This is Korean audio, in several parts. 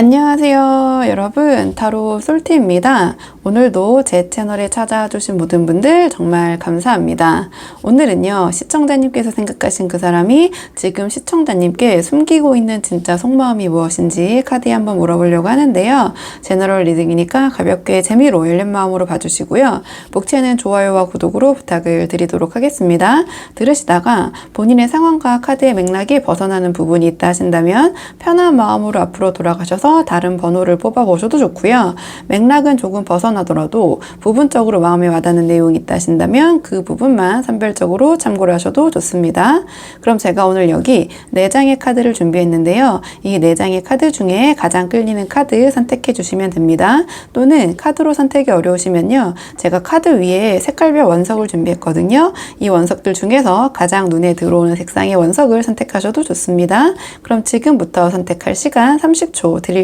안녕하세요 여러분, 타로 솔티입니다. 오늘도 제 채널에 찾아주신 모든 분들 정말 감사합니다. 오늘은요, 시청자님께서 생각하신 그 사람이 지금 시청자님께 숨기고 있는 진짜 속마음이 무엇인지 카드에 한번 물어보려고 하는데요. 제너럴 리딩이니까 가볍게 재미로 열린 마음으로 봐주시고요. 복채는 좋아요와 구독으로 부탁을 드리도록 하겠습니다. 들으시다가 본인의 상황과 카드의 맥락이 벗어나는 부분이 있다 하신다면 편한 마음으로 앞으로 돌아가셔서 다른 번호를 뽑아보셔도 좋고요. 맥락은 조금 벗어나더라도 부분적으로 마음에 와닿는 내용이 있다 하신다면 그 부분만 선별적으로 참고를 하셔도 좋습니다. 그럼 제가 오늘 여기 4장의 카드를 준비했는데요. 이 4장의 카드 중에 가장 끌리는 카드 선택해 주시면 됩니다. 또는 카드로 선택이 어려우시면요, 제가 카드 위에 색깔별 원석을 준비했거든요. 이 원석들 중에서 가장 눈에 들어오는 색상의 원석을 선택하셔도 좋습니다. 그럼 지금부터 선택할 시간 30초 드릴게요.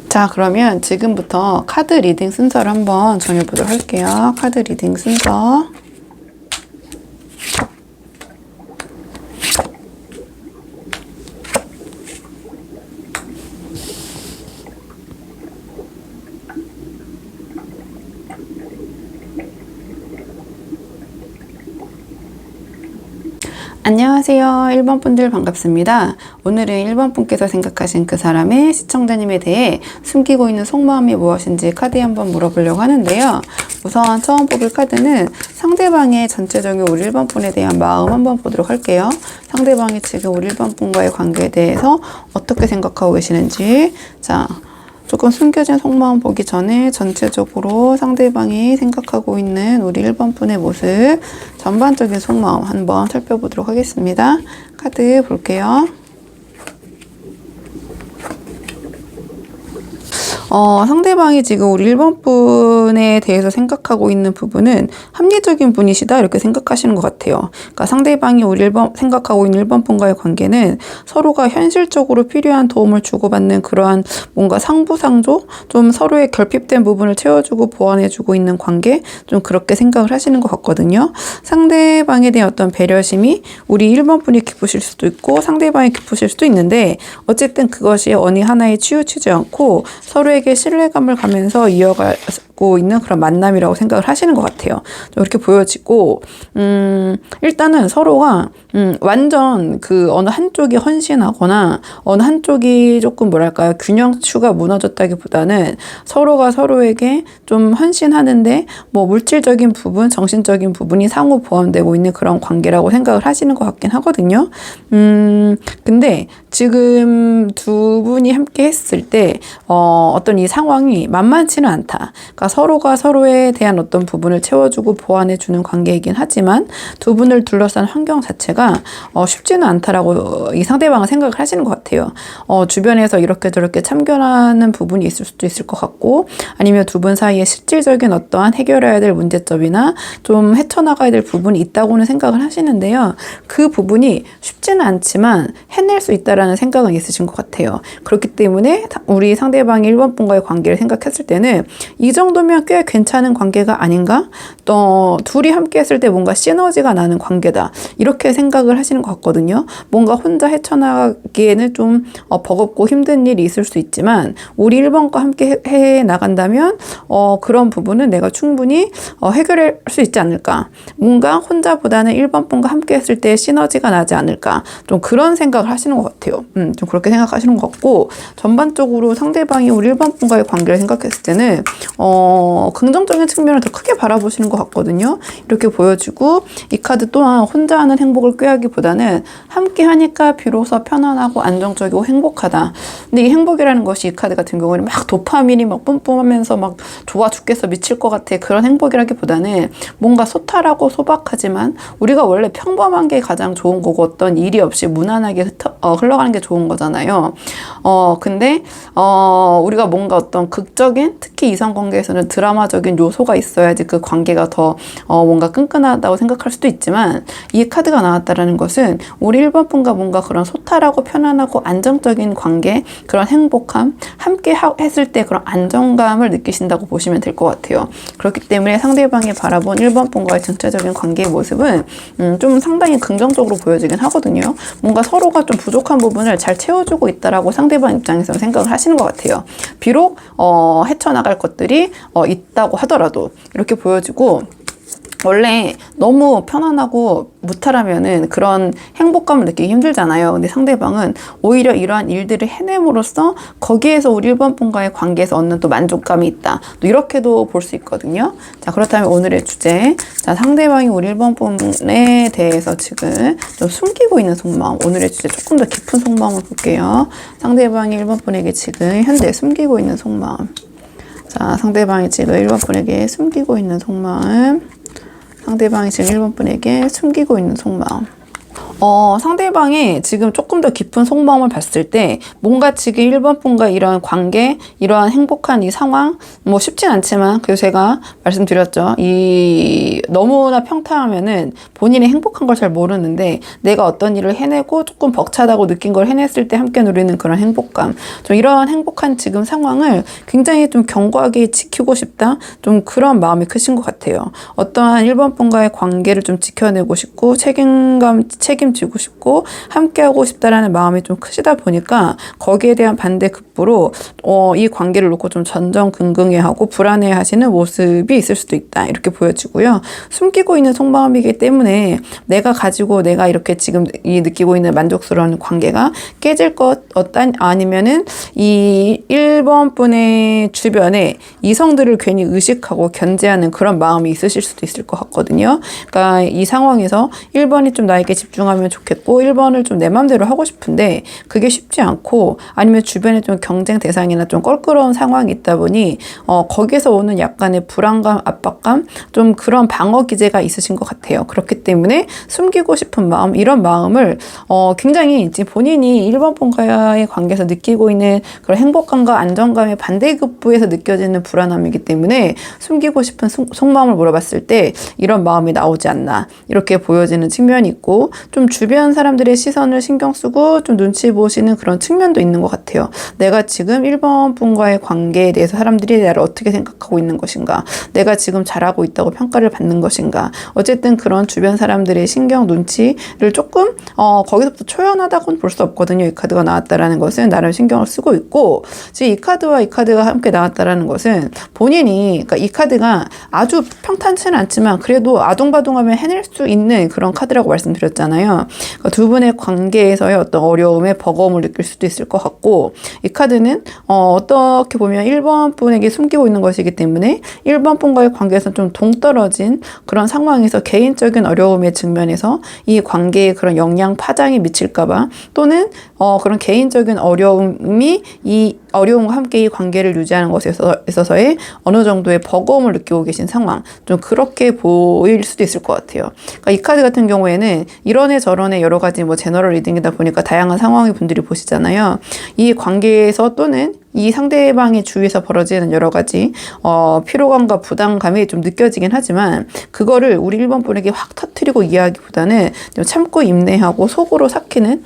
자, 그러면 지금부터 카드 리딩 순서를 한번 정해보도록 할게요. 카드 리딩 순서. 안녕하세요. 1번 분들 반갑습니다. 오늘은 1번 분께서 생각하신 그 사람의 시청자님에 대해 숨기고 있는 속마음이 무엇인지 카드에 한번 물어보려고 하는데요. 우선 처음 뽑을 카드는 상대방의 전체적인 우리 1번 분에 대한 마음 한번 보도록 할게요. 상대방이 지금 우리 1번 분과의 관계에 대해서 어떻게 생각하고 계시는지. 자, 조금 숨겨진 속마음 보기 전에 전체적으로 상대방이 생각하고 있는 우리 1번 분의 모습, 전반적인 속마음 한번 살펴보도록 하겠습니다. 카드 볼게요. 상대방이 지금 우리 1번 분에 대해서 생각하고 있는 부분은 합리적인 분이시다 이렇게 생각하시는 것 같아요. 그러니까 상대방이 우리 1번 생각하고 있는 1번 분과의 관계는 서로가 현실적으로 필요한 도움을 주고받는 그러한 뭔가 상부상조, 좀 서로의 결핍된 부분을 채워주고 보완해주고 있는 관계, 좀 그렇게 생각을 하시는 것 같거든요. 상대방에 대한 어떤 배려심이 우리 1번 분이 기쁘실 수도 있고 상대방이 기쁘실 수도 있는데, 어쨌든 그것이 어느 하나에 치우치지 않고 서로에게 신뢰감을 가면서 이어가고 있는 그런 만남이라고 생각을 하시는 것 같아요. 좀 이렇게 보여지고, 일단은 서로가 완전 그 어느 한쪽이 헌신하거나 어느 한쪽이 조금 뭐랄까요, 균형추가 무너졌다기보다는 서로가 서로에게 좀 헌신하는데 뭐 물질적인 부분, 정신적인 부분이 상호 보완되고 있는 그런 관계라고 생각을 하시는 것 같긴 하거든요. 근데 지금 두 분이 함께 했을 때 어떤 이 상황이 만만치는 않다. 그러니까 서로가 서로에 대한 어떤 부분을 채워주고 보완해주는 관계이긴 하지만 두 분을 둘러싼 환경 자체가 쉽지는 않다라고 이 상대방은 생각을 하시는 것 같아요. 주변에서 이렇게 저렇게 참견하는 부분이 있을 수도 있을 것 같고, 아니면 두 분 사이에 실질적인 어떠한 해결해야 될 문제점이나 좀 헤쳐나가야 될 부분이 있다고는 생각을 하시는데요. 그 부분이 쉽지는 않지만 해낼 수 있다라는 생각은 있으신 것 같아요. 그렇기 때문에 우리 상대방이 1번 분과의 관계를 생각했을 때는 이 정도면 꽤 괜찮은 관계가 아닌가? 또 둘이 함께 했을 때 뭔가 시너지가 나는 관계다, 이렇게 생각을 하시는 것 같거든요. 뭔가 혼자 헤쳐나가기에는 좀 버겁고 힘든 일이 있을 수 있지만 우리 1번과 함께 해 나간다면 그런 부분은 내가 충분히 해결할 수 있지 않을까, 뭔가 혼자보다는 1번 분과 함께 했을 때 시너지가 나지 않을까, 좀 그런 생각을 하시는 것 같아요. 좀 그렇게 생각하시는 것 같고, 전반적으로 상대방이 우리 1번 분과의 관계를 생각했을 때는 긍정적인 측면을 더 크게 바라보시는 것 같거든요. 이렇게 보여지고 이 카드 또한 혼자 하는 행복을 꾀하기보다는 함께 하니까 비로소 편안하고 안정적이고 행복하다. 근데 이 행복이라는 것이 이 카드 같은 경우는 막 도파민이 막 뿜뿜하면서 막 좋아 죽겠어 미칠 것 같아 그런 행복이라기보다는 뭔가 소탈하고 소박하지만 우리가 원래 평범한 게 가장 좋은 거고 어떤 일이 없이 무난하게 흘러가는 게 좋은 거잖아요. 근데 우리가 뭔가 어떤 극적인 특히 이성관계에서는 드라마적인 요소가 있어야지 그 관계가 더 뭔가 끈끈하다고 생각할 수도 있지만 이 카드가 나왔다라는 것은 우리 1번 분과 뭔가 그런 소탈하고 편안하고 안정적인 관계 그런 행복함 함께 했을 때 그런 안정감을 느끼신다고 보시면 될 것 같아요. 그렇기 때문에 상대방이 바라본 1번 분과의 전체적인 관계의 모습은 좀 상당히 긍정적으로 보여지긴 하거든요. 뭔가 서로가 좀 부족한 부분을 잘 채워주고 있다라고 상대방 입장에서 생각을 하시는 것 같아요. 비록 헤쳐나갈 것들이 있다고 하더라도 이렇게 보여지고 원래 너무 편안하고 무탈하면은 그런 행복감을 느끼기 힘들잖아요. 근데 상대방은 오히려 이러한 일들을 해냄으로써 거기에서 우리 1번 분과의 관계에서 얻는 또 만족감이 있다. 또 이렇게도 볼 수 있거든요. 자, 그렇다면 오늘의 주제. 자, 상대방이 우리 1번 분에 대해서 지금 좀 숨기고 있는 속마음. 오늘의 주제 조금 더 깊은 속마음을 볼게요. 상대방이 1번 분에게 지금 현재 숨기고 있는 속마음. 자, 상대방이 지금 1번 분에게 숨기고 있는 속마음. 상대방이 지금 1번 분에게 숨기고 있는 속마음. 상대방이 지금 조금 더 깊은 속마음을 봤을 때 뭔가 지금 1번 분과 이런 관계, 이러한 행복한 이 상황 뭐 쉽진 않지만 그래서 제가 말씀드렸죠. 이 너무나 평탄하면은 본인이 행복한 걸 잘 모르는데 내가 어떤 일을 해내고 조금 벅차다고 느낀 걸 해냈을 때 함께 누리는 그런 행복감. 좀 이러한 행복한 지금 상황을 굉장히 좀 견고하게 지키고 싶다. 좀 그런 마음이 크신 것 같아요. 어떠한 1번 분과의 관계를 좀 지켜내고 싶고 책임지고 싶고 함께하고 싶다라는 마음이 좀 크시다 보니까 거기에 대한 반대급부로 이 관계를 놓고 좀 전전긍긍해하고 불안해하시는 모습이 있을 수도 있다 이렇게 보여지고요. 숨기고 있는 속마음이기 때문에 내가 이렇게 지금 느끼고 있는 만족스러운 관계가 깨질 것 아니면은 이 1번 분의 주변에 이성들을 괜히 의식하고 견제하는 그런 마음이 있으실 수도 있을 것 같거든요. 그러니까 이 상황에서 1번이 좀 나에게 집중하면 좋겠고 1번을 좀 내 맘대로 하고 싶은데 그게 쉽지 않고 아니면 주변에 좀 경쟁 대상이나 좀 껄끄러운 상황이 있다 보니 거기에서 오는 약간의 불안감, 압박감 좀 그런 방어 기제가 있으신 것 같아요. 그렇기 때문에 숨기고 싶은 마음 이런 마음을 굉장히 이제 본인이 1번 분과의 관계에서 느끼고 있는 그런 행복감과 안정감의 반대급부에서 느껴지는 불안함이기 때문에 숨기고 싶은 속마음을 물어봤을 때 이런 마음이 나오지 않나 이렇게 보여지는 측면이 있고 좀 주변 사람들의 시선을 신경 쓰고 좀 눈치 보시는 그런 측면도 있는 것 같아요. 내가 지금 1번 분과의 관계에 대해서 사람들이 나를 어떻게 생각하고 있는 것인가 내가 지금 잘하고 있다고 평가를 받는 것인가 어쨌든 그런 주변 사람들의 신경 눈치를 조금 거기서부터 초연하다고는 볼 수 없거든요. 이 카드가 나왔다라는 것은 나름 신경을 쓰고 있고 지금 이 카드와 이 카드가 함께 나왔다라는 것은 본인이 그러니까 이 카드가 아주 평탄치는 않지만 그래도 아동바동하면 해낼 수 있는 그런 카드라고 말씀드렸잖아요. 그러니까 두 분의 관계에서의 어떤 어려움에 버거움을 느낄 수도 있을 것 같고 이 카드는 어떻게 보면 1번 분에게 숨기고 있는 것이기 때문에 1번 분과의 관계에서 좀 동떨어진 그런 상황에서 개인적인 어려움의 측면에서 이 관계에 그런 영향 파장이 미칠까봐 또는 그런 개인적인 어려움이 이 어려움과 함께 이 관계를 유지하는 것에 있어서의 어느 정도의 버거움을 느끼고 계신 상황 좀 그렇게 보일 수도 있을 것 같아요. 그러니까 이 카드 같은 경우에는 이런애 저런애 여러 가지 뭐 제너럴 리딩이다 보니까 다양한 상황의 분들이 보시잖아요. 이 관계에서 또는 이 상대방의 주위에서 벌어지는 여러 가지 피로감과 부담감이 좀 느껴지긴 하지만 그거를 우리 1번 분에게 확 터뜨리고 이야기보다는 좀 참고 인내하고 속으로 삭히는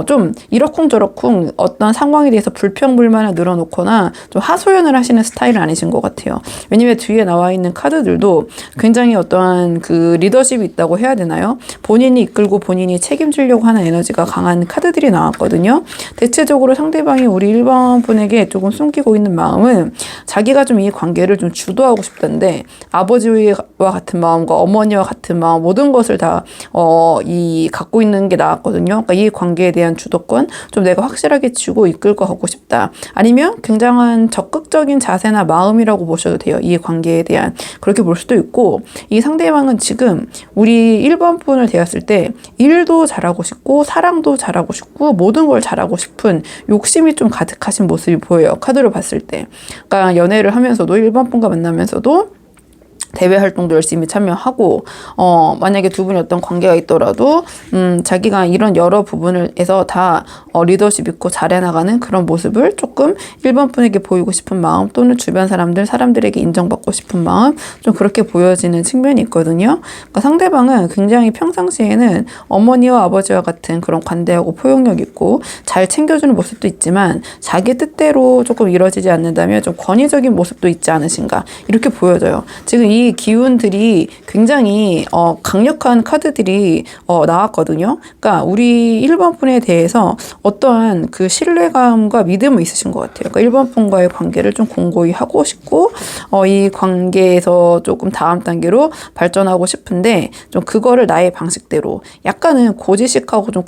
좀 이러쿵저러쿵 어떤 상황에 대해서 불평불만을 늘어놓거나 좀 하소연을 하시는 스타일은 아니신 것 같아요. 왜냐면 뒤에 나와 있는 카드들도 굉장히 어떠한 그 리더십이 있다고 해야 되나요? 본인이 이끌고 본인이 책임지려고 하는 에너지가 강한 카드들이 나왔거든요. 대체적으로 상대방이 우리 1번 분에게 조금 숨기고 있는 마음은 자기가 좀 이 관계를 좀 주도하고 싶던데 아버지와 같은 마음과 어머니와 같은 마음 모든 것을 다 갖고 있는 게 나왔거든요. 그러니까 이 관계에 대한 주도권 좀 내가 확실하게 쥐고 이끌고 가고 싶다. 아니면 굉장한 적극적인 자세나 마음이라고 보셔도 돼요. 이 관계에 대한 그렇게 볼 수도 있고 이 상대방은 지금 우리 1번 분을 대했을 때 일도 잘하고 싶고 사랑도 잘하고 싶고 모든 걸 잘하고 싶은 욕심이 좀 가득하신 모습이 보여요. 카드로 봤을 때. 그러니까 연애를 하면서도 1번 분과 만나면서도 대외 활동도 열심히 참여하고 만약에 두 분이 어떤 관계가 있더라도 자기가 이런 여러 부분에서 다 리더십 있고 잘해나가는 그런 모습을 조금 1번 분에게 보이고 싶은 마음 또는 주변 사람들에게 인정받고 싶은 마음 좀 그렇게 보여지는 측면이 있거든요. 그러니까 상대방은 굉장히 평상시에는 어머니와 아버지와 같은 그런 관대하고 포용력 있고 잘 챙겨주는 모습도 있지만 자기 뜻대로 조금 이루어지지 않는다면 좀 권위적인 모습도 있지 않으신가 이렇게 보여져요. 지금 이 기운들이 굉장히 강력한 카드들이 나왔거든요. 그러니까 우리 1번 분에 대해서 어떠한 그 신뢰감과 믿음이 있으신 것 같아요. 그러니까 1번 분과의 관계를 좀 공고히 하고 싶고 이 관계에서 조금 다음 단계로 발전하고 싶은데 좀 그거를 나의 방식대로 약간은 고지식하고 좀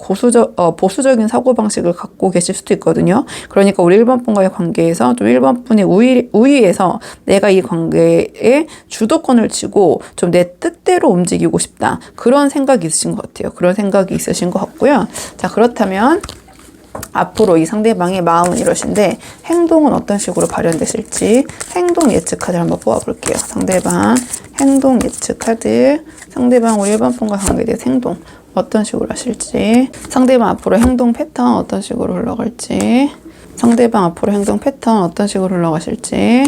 보수적인 사고방식을 갖고 계실 수도 있거든요. 그러니까 우리 1번 분과의 관계에서 좀 1번 분의 우위에서 내가 이 관계에 주도권을 쥐고 좀 내 뜻대로 움직이고 싶다. 그런 생각이 있으신 것 같아요. 그런 생각이 있으신 것 같고요. 자, 그렇다면 앞으로 이 상대방의 마음은 이러신데 행동은 어떤 식으로 발현되실지 행동 예측 카드를 한번 뽑아볼게요. 상대방 행동 예측 카드. 상대방 우리 1번 분과 관계에 대해서 행동 어떤 식으로 하실지, 상대방 앞으로 행동 패턴 어떤 식으로 흘러갈지, 상대방 앞으로 행동 패턴 어떤 식으로 흘러가실지.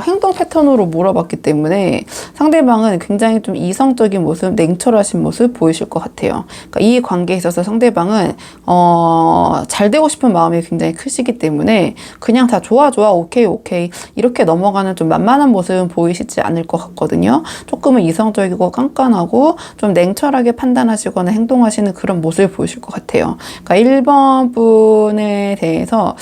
행동 패턴으로 물어봤기 때문에 상대방은 굉장히 좀 이성적인 모습, 냉철하신 모습 보이실 것 같아요. 그러니까 이 관계에 있어서 상대방은 잘 되고 싶은 마음이 굉장히 크시기 때문에 그냥 다 좋아 오케이 이렇게 넘어가는 좀 만만한 모습은 보이시지 않을 것 같거든요. 조금은 이성적이고 깐깐하고 좀 냉철하게 판단하시거나 행동하시는 그런 모습을 보이실 것 같아요. 그러니까 1번 분에 대해서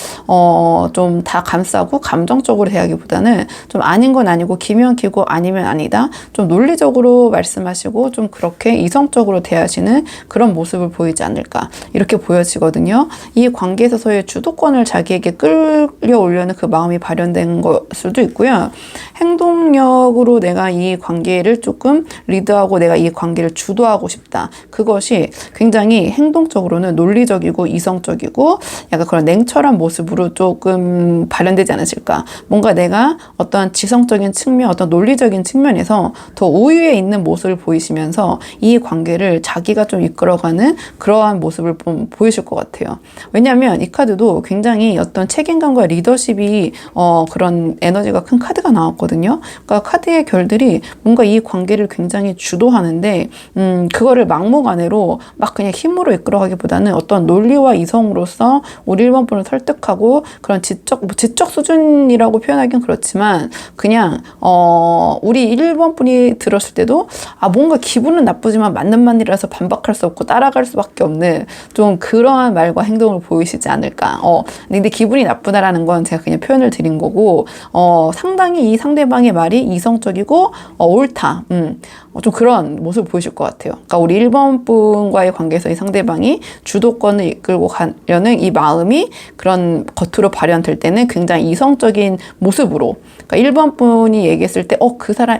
좀 다 감싸고 감정적으로 대하기보다는 좀 아닌 건 아니고 기면 기고 아니면 아니다. 좀 논리적으로 말씀하시고 좀 그렇게 이성적으로 대하시는 그런 모습을 보이지 않을까 이렇게 보여지거든요. 이 관계에서의 주도권을 자기에게 끌려오려는 그 마음이 발현된 걸 수도 있고요. 행동력으로 내가 이 관계를 조금 리드하고 내가 이 관계를 주도하고 싶다. 그것이 굉장히 행동적으로는 논리적이고 이성적이고 약간 그런 냉철한 모습으로 조금 발현되지 않으실까. 뭔가 내가 어떤 지성적인 측면, 어떤 논리적인 측면에서 더 우위에 있는 모습을 보이시면서 이 관계를 자기가 좀 이끌어가는 그러한 모습을 보이실 것 같아요. 왜냐하면 이 카드도 굉장히 어떤 책임감과 리더십이 그런 에너지가 큰 카드가 나왔거든요. 그러니까 카드의 결들이 뭔가 이 관계를 굉장히 주도하는데 그거를 막무가내로 막 그냥 힘으로 이끌어가기보다는 어떤 논리와 이성으로서 우리 1번 분을 설득하고 그런 지적 수준이라고 표현하긴 그렇지만 그냥 우리 1번 분이 들었을 때도 뭔가 기분은 나쁘지만 맞는 말이라서 반박할 수 없고 따라갈 수밖에 없는 좀 그러한 말과 행동을 보이시지 않을까. 근데 기분이 나쁘다라는 건 제가 그냥 표현을 드린 거고 상당히 이 상대방의 말이 이성적이고 옳다. 좀 그런 모습을 보이실 것 같아요. 그러니까 우리 1번 분과의 관계에서 이 상대방이 주도권을 이끌고 가려는 이 마음이 그런 겉으로 발현될 때는 굉장히 이성적인 모습으로, 그러니까 1번 분이 얘기했을 때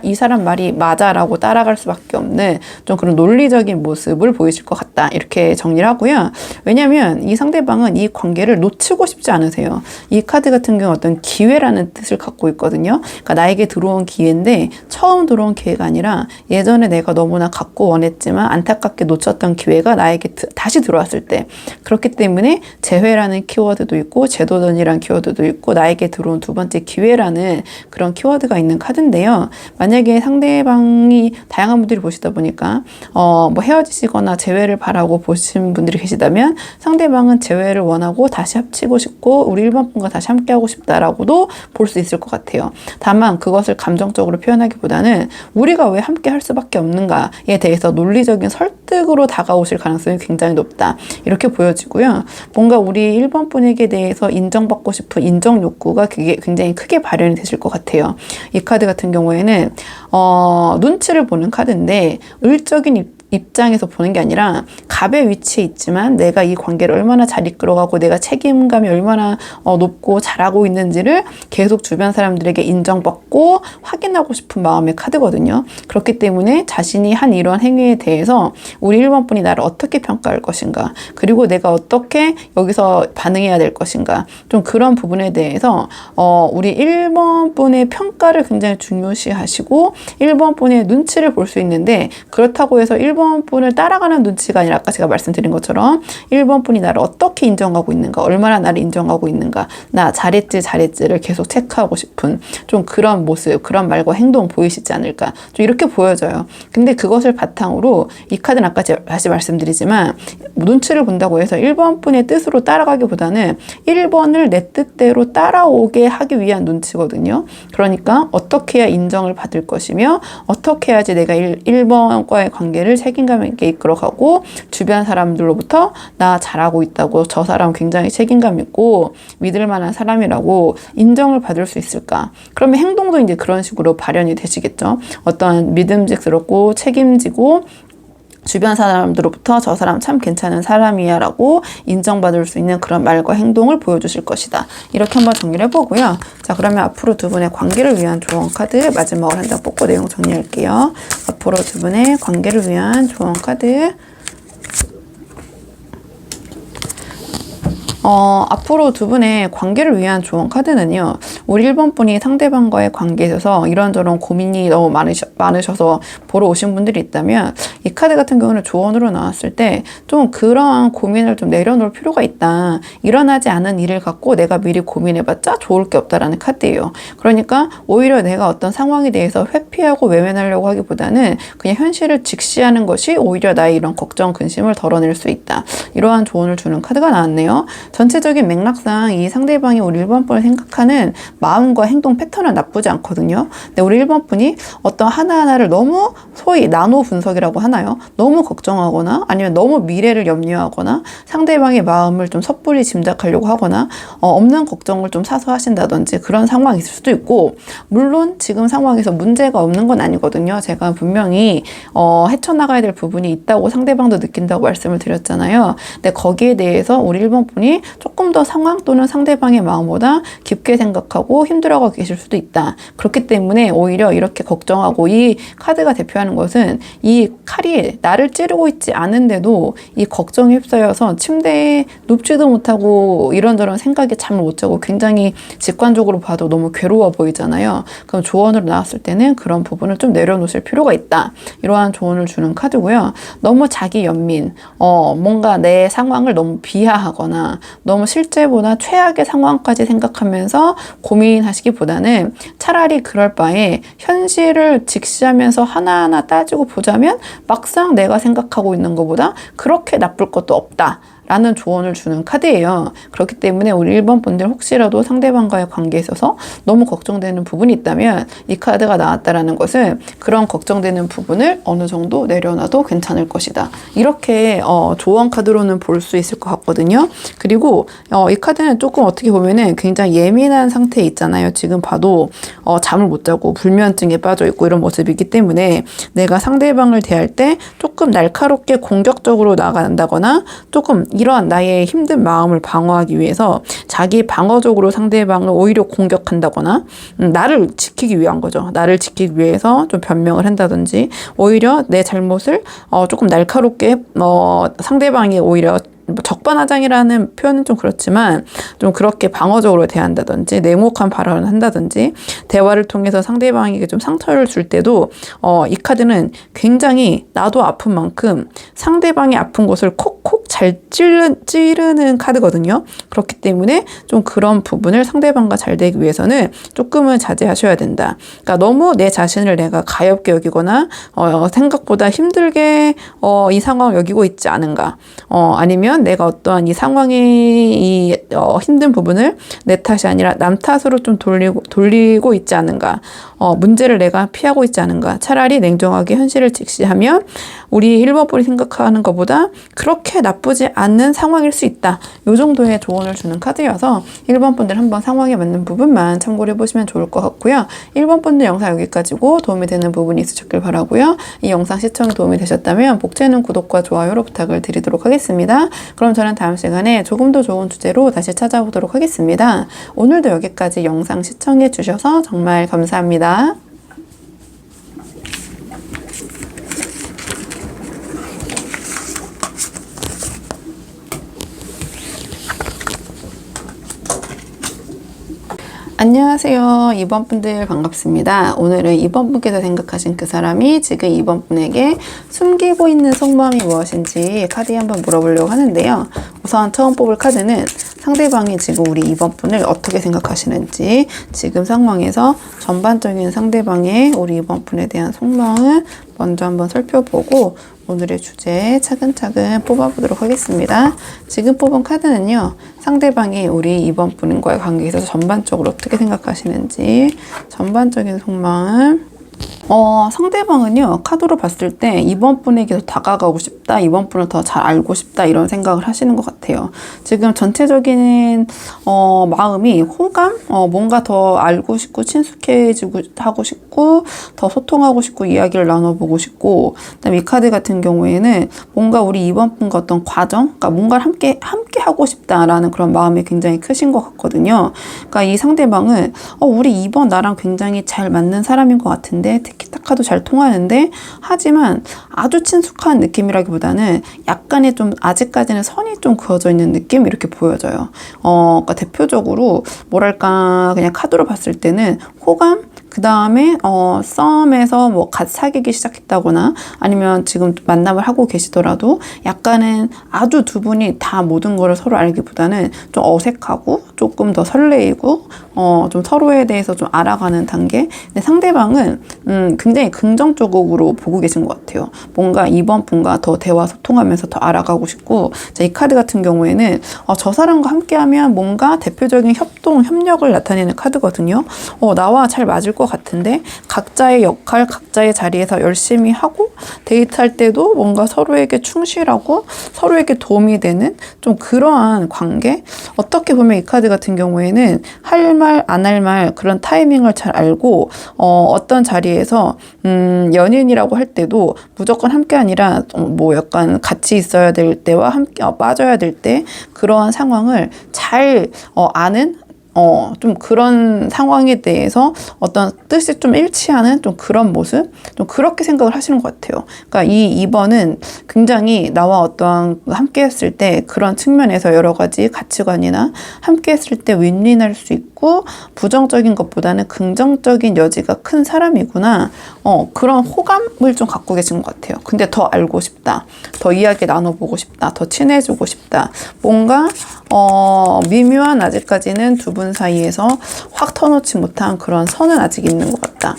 이 사람 말이 맞아라고 따라갈 수밖에 없는 좀 그런 논리적인 모습을 보이실 것 같다. 이렇게 정리를 하고요. 왜냐하면 이 상대방은 이 관계를 놓치고 싶지 않으세요. 이 카드 같은 경우 어떤 기회라는 뜻을 갖고 있거든요. 그러니까 나에게 들어온 기회인데 처음 들어온 기회가 아니라 예전에 내가 너무나 갖고 원했지만 안타깝게 놓쳤던 기회가 나에게 다시 들어왔을 때, 그렇기 때문에 재회라는 키워드도 있고 재도전이라는 키워드도 있고 나에게 들어온 두 번째 기회라는 그런 키워드가 있는 카드인데요. 만약에 상대방이 다양한 분들이 보시다 보니까 뭐 헤어지시거나 재회를 바라고 보신 분들이 계시다면 상대방은 재회를 원하고 다시 합치고 싶고 우리 1번 분과 다시 함께하고 싶다라고도 볼 수 있을 것 같아요. 다만 그것을 감정적으로 표현하기보다는 우리가 왜 함께 할 수 수밖에 없는가에 대해서 논리적인 설득으로 다가오실 가능성이 굉장히 높다. 이렇게 보여지고요. 뭔가 우리 1번 분에게 대해서 인정받고 싶은 인정 욕구가 그게 굉장히 크게 발현이 되실 것 같아요. 이 카드 같은 경우에는 눈치를 보는 카드인데 을적인 입장에서 보는 게 아니라 갑의 위치에 있지만 내가 이 관계를 얼마나 잘 이끌어가고 내가 책임감이 얼마나 높고 잘하고 있는지를 계속 주변 사람들에게 인정받고 확인하고 싶은 마음의 카드거든요. 그렇기 때문에 자신이 한 이러한 행위에 대해서 우리 1번 분이 나를 어떻게 평가할 것인가, 그리고 내가 어떻게 여기서 반응해야 될 것인가, 좀 그런 부분에 대해서 우리 1번 분의 평가를 굉장히 중요시하시고 1번 분의 눈치를 볼 수 있는데, 그렇다고 해서 1번 분을 따라가는 눈치가 아니라 아까 제가 말씀드린 것처럼 1번 분이 나를 어떻게 인정하고 있는가, 얼마나 나를 인정하고 있는가, 나 잘했지를 계속 체크하고 싶은 좀 그런 모습, 그런 말과 행동 보이시지 않을까, 좀 이렇게 보여져요. 근데 그것을 바탕으로 이 카드는 아까 제가 다시 말씀드리지만 눈치를 본다고 해서 1번 분의 뜻으로 따라가기보다는 1번을 내 뜻대로 따라오게 하기 위한 눈치거든요. 그러니까 어떻게 해야 인정을 받을 것이며 어떻게 해야지 내가 1번과의 관계를 책임감 있게 이끌어가고 주변 사람들로부터 나 잘하고 있다고, 저 사람 굉장히 책임감 있고 믿을 만한 사람이라고 인정을 받을 수 있을까. 그러면 행동도 이제 그런 식으로 발현이 되시겠죠. 어떤 믿음직스럽고 책임지고 주변 사람들로부터 저 사람 참 괜찮은 사람이야 라고 인정받을 수 있는 그런 말과 행동을 보여주실 것이다. 이렇게 한번 정리를 해보고요. 자, 그러면 앞으로 두 분의 관계를 위한 조언 카드 마지막으로 한 장 뽑고 내용 정리할게요. 앞으로 두 분의 관계를 위한 조언 카드. 앞으로 두 분의 관계를 위한 조언 카드는요, 우리 1번 분이 상대방과의 관계에 있어서 이런저런 고민이 너무 많으셔서 보러 오신 분들이 있다면, 이 카드 같은 경우는 조언으로 나왔을 때 좀 그러한 고민을 좀 내려놓을 필요가 있다. 일어나지 않은 일을 갖고 내가 미리 고민해봤자 좋을 게 없다라는 카드예요. 그러니까 오히려 내가 어떤 상황에 대해서 회피하고 외면하려고 하기보다는 그냥 현실을 직시하는 것이 오히려 나의 이런 걱정, 근심을 덜어낼 수 있다. 이러한 조언을 주는 카드가 나왔네요. 전체적인 맥락상 이 상대방이 우리 1번 분을 생각하는 마음과 행동 패턴은 나쁘지 않거든요. 근데 우리 1번 분이 어떤 하나하나를 너무 소위 나노 분석이라고 하나요? 너무 걱정하거나 아니면 너무 미래를 염려하거나 상대방의 마음을 좀 섣불리 짐작하려고 하거나 없는 걱정을 좀 사서 하신다든지 그런 상황이 있을 수도 있고, 물론 지금 상황에서 문제가 없는 건 아니거든요. 제가 분명히 헤쳐나가야 될 부분이 있다고 상대방도 느낀다고 말씀을 드렸잖아요. 근데 거기에 대해서 우리 1번 분이 조금 더 상황 또는 상대방의 마음보다 깊게 생각하고 힘들어하고 계실 수도 있다. 그렇기 때문에 오히려 이렇게 걱정하고, 이 카드가 대표하는 것은 이 칼이 나를 찌르고 있지 않은데도 이 걱정에 휩싸여서 침대에 눕지도 못하고 이런저런 생각에 잠을 못 자고 굉장히 직관적으로 봐도 너무 괴로워 보이잖아요. 그럼 조언으로 나왔을 때는 그런 부분을 좀 내려놓으실 필요가 있다. 이러한 조언을 주는 카드고요. 너무 자기 연민, 뭔가 내 상황을 너무 비하하거나 너무 실제보다 최악의 상황까지 생각하면서 고민하시기보다는 차라리 그럴 바에 현실을 직시하면서 하나하나 따지고 보자면 막상 내가 생각하고 있는 것보다 그렇게 나쁠 것도 없다 라는 조언을 주는 카드예요. 그렇기 때문에 우리 1번 분들 혹시라도 상대방과의 관계에 있어서 너무 걱정되는 부분이 있다면 이 카드가 나왔다라는 것은 그런 걱정되는 부분을 어느 정도 내려놔도 괜찮을 것이다. 이렇게 조언 카드로는 볼 수 있을 것 같거든요. 그리고 이 카드는 조금 어떻게 보면은 굉장히 예민한 상태에 있잖아요. 지금 봐도 잠을 못 자고 불면증에 빠져 있고 이런 모습이기 때문에 내가 상대방을 대할 때 조금 날카롭게 공격적으로 나간다거나 조금 이러한 나의 힘든 마음을 방어하기 위해서 자기 방어적으로 상대방을 오히려 공격한다거나 나를 지키기 위한 거죠. 나를 지키기 위해서 좀 변명을 한다든지 오히려 내 잘못을 조금 날카롭게 상대방이 오히려 적반하장이라는 표현은 좀 그렇지만 좀 그렇게 방어적으로 대한다든지 냉혹한 발언을 한다든지 대화를 통해서 상대방에게 좀 상처를 줄 때도 이 카드는 굉장히 나도 아픈 만큼 상대방이 아픈 곳을 콕콕 잘 찌르는 카드거든요. 그렇기 때문에 좀 그런 부분을 상대방과 잘 되기 위해서는 조금은 자제하셔야 된다. 그러니까 너무 내 자신을 내가 가엽게 여기거나 생각보다 힘들게 이 상황을 여기고 있지 않은가, 아니면 내가 어떠한 이 상황에 이 힘든 부분을 내 탓이 아니라 남 탓으로 좀 돌리고 있지 않은가. 문제를 내가 피하고 있지 않은가. 차라리 냉정하게 현실을 직시하면 우리 1번 분이 생각하는 것보다 그렇게 나쁘지 않는 상황일 수 있다. 이 정도의 조언을 주는 카드여서 1번 분들 한번 상황에 맞는 부분만 참고를 해보시면 좋을 것 같고요. 1번 분들 영상 여기까지고 도움이 되는 부분이 있으셨길 바라고요. 이 영상 시청에 도움이 되셨다면 복제는 구독과 좋아요로 부탁을 드리도록 하겠습니다. 그럼 저는 다음 시간에 조금 더 좋은 주제로 다시 찾아오도록 하겠습니다. 오늘도 여기까지 영상 시청해 주셔서 정말 감사합니다. 안녕하세요. 2번 분들 반갑습니다. 오늘은 2번 분께서 생각하신 그 사람이 지금 2번 분에게 숨기고 있는 속마음이 무엇인지 카드에 한번 물어보려고 하는데요. 우선 처음 뽑을 카드는 상대방이 지금 우리 2번 분을 어떻게 생각하시는지, 지금 상황에서 전반적인 상대방의 우리 2번 분에 대한 속마음을 먼저 한번 살펴보고 오늘의 주제 차근차근 뽑아보도록 하겠습니다. 지금 뽑은 카드는요, 상대방이 우리 2번 분과의 관계에 있어서 전반적으로 어떻게 생각하시는지, 전반적인 속마음. 상대방은요, 카드로 봤을 때 이번 분에게 더 다가가고 싶다, 이번 분을 더 잘 알고 싶다, 이런 생각을 하시는 것 같아요. 지금 전체적인 마음이 호감, 뭔가 더 알고 싶고 친숙해지고 하고 싶고 더 소통하고 싶고 이야기를 나눠보고 싶고, 그다음에 이 카드 같은 경우에는 뭔가 우리 이번 분과 어떤 과정, 그러니까 뭔가를 함께 하고 싶다라는 그런 마음이 굉장히 크신 것 같거든요. 그러니까 이 상대방은 우리 이번 나랑 굉장히 잘 맞는 사람인 것 같은데, 티키타카도 잘 통하는데, 하지만 아주 친숙한 느낌이라기보다는 약간의 좀 아직까지는 선이 좀 그어져 있는 느낌, 이렇게 보여져요. 그러니까 대표적으로 뭐랄까, 그냥 카드로 봤을 때는 호감, 그 다음에 썸에서 뭐 같이 사귀기 시작했다거나 아니면 지금 만남을 하고 계시더라도 약간은 아주 두 분이 다 모든 거를 서로 알기보다는 좀 어색하고 조금 더 설레이고 좀 서로에 대해서 좀 알아가는 단계. 근데 상대방은 굉장히 긍정적으로 보고 계신 것 같아요. 뭔가 이번 분과 더 대화 소통하면서 더 알아가고 싶고, 자, 이 카드 같은 경우에는 저 사람과 함께하면 뭔가 대표적인 협력을 나타내는 카드거든요. 나와 잘 맞을 것 같은데 각자의 역할, 각자의 자리에서 열심히 하고 데이트할 때도 뭔가 서로에게 충실하고 서로에게 도움이 되는 좀 그러한 관계. 어떻게 보면 이 카드 같은 경우에는 할 말, 안 할 말 그런 타이밍을 잘 알고 어떤 자리에서 연인이라고 할 때도 무조건 함께 아니라 뭐 약간 같이 있어야 될 때와 함께 빠져야 될 때 그러한 상황을 잘 아는 좀 그런 상황에 대해서 어떤 뜻이 좀 일치하는 좀 그런 모습? 좀 그렇게 생각을 하시는 것 같아요. 그러니까 이 2번은 굉장히 나와 어떠한 함께 했을 때 그런 측면에서 여러 가지 가치관이나 함께 했을 때 윈윈할 수 있고 부정적인 것보다는 긍정적인 여지가 큰 사람이구나. 그런 호감을 좀 갖고 계신 것 같아요. 근데 더 알고 싶다. 더 이야기 나눠보고 싶다. 더 친해지고 싶다. 뭔가 미묘한 아직까지는 두 분 사이에서 확 터놓지 못한 그런 선은 아직 있는 것 같다.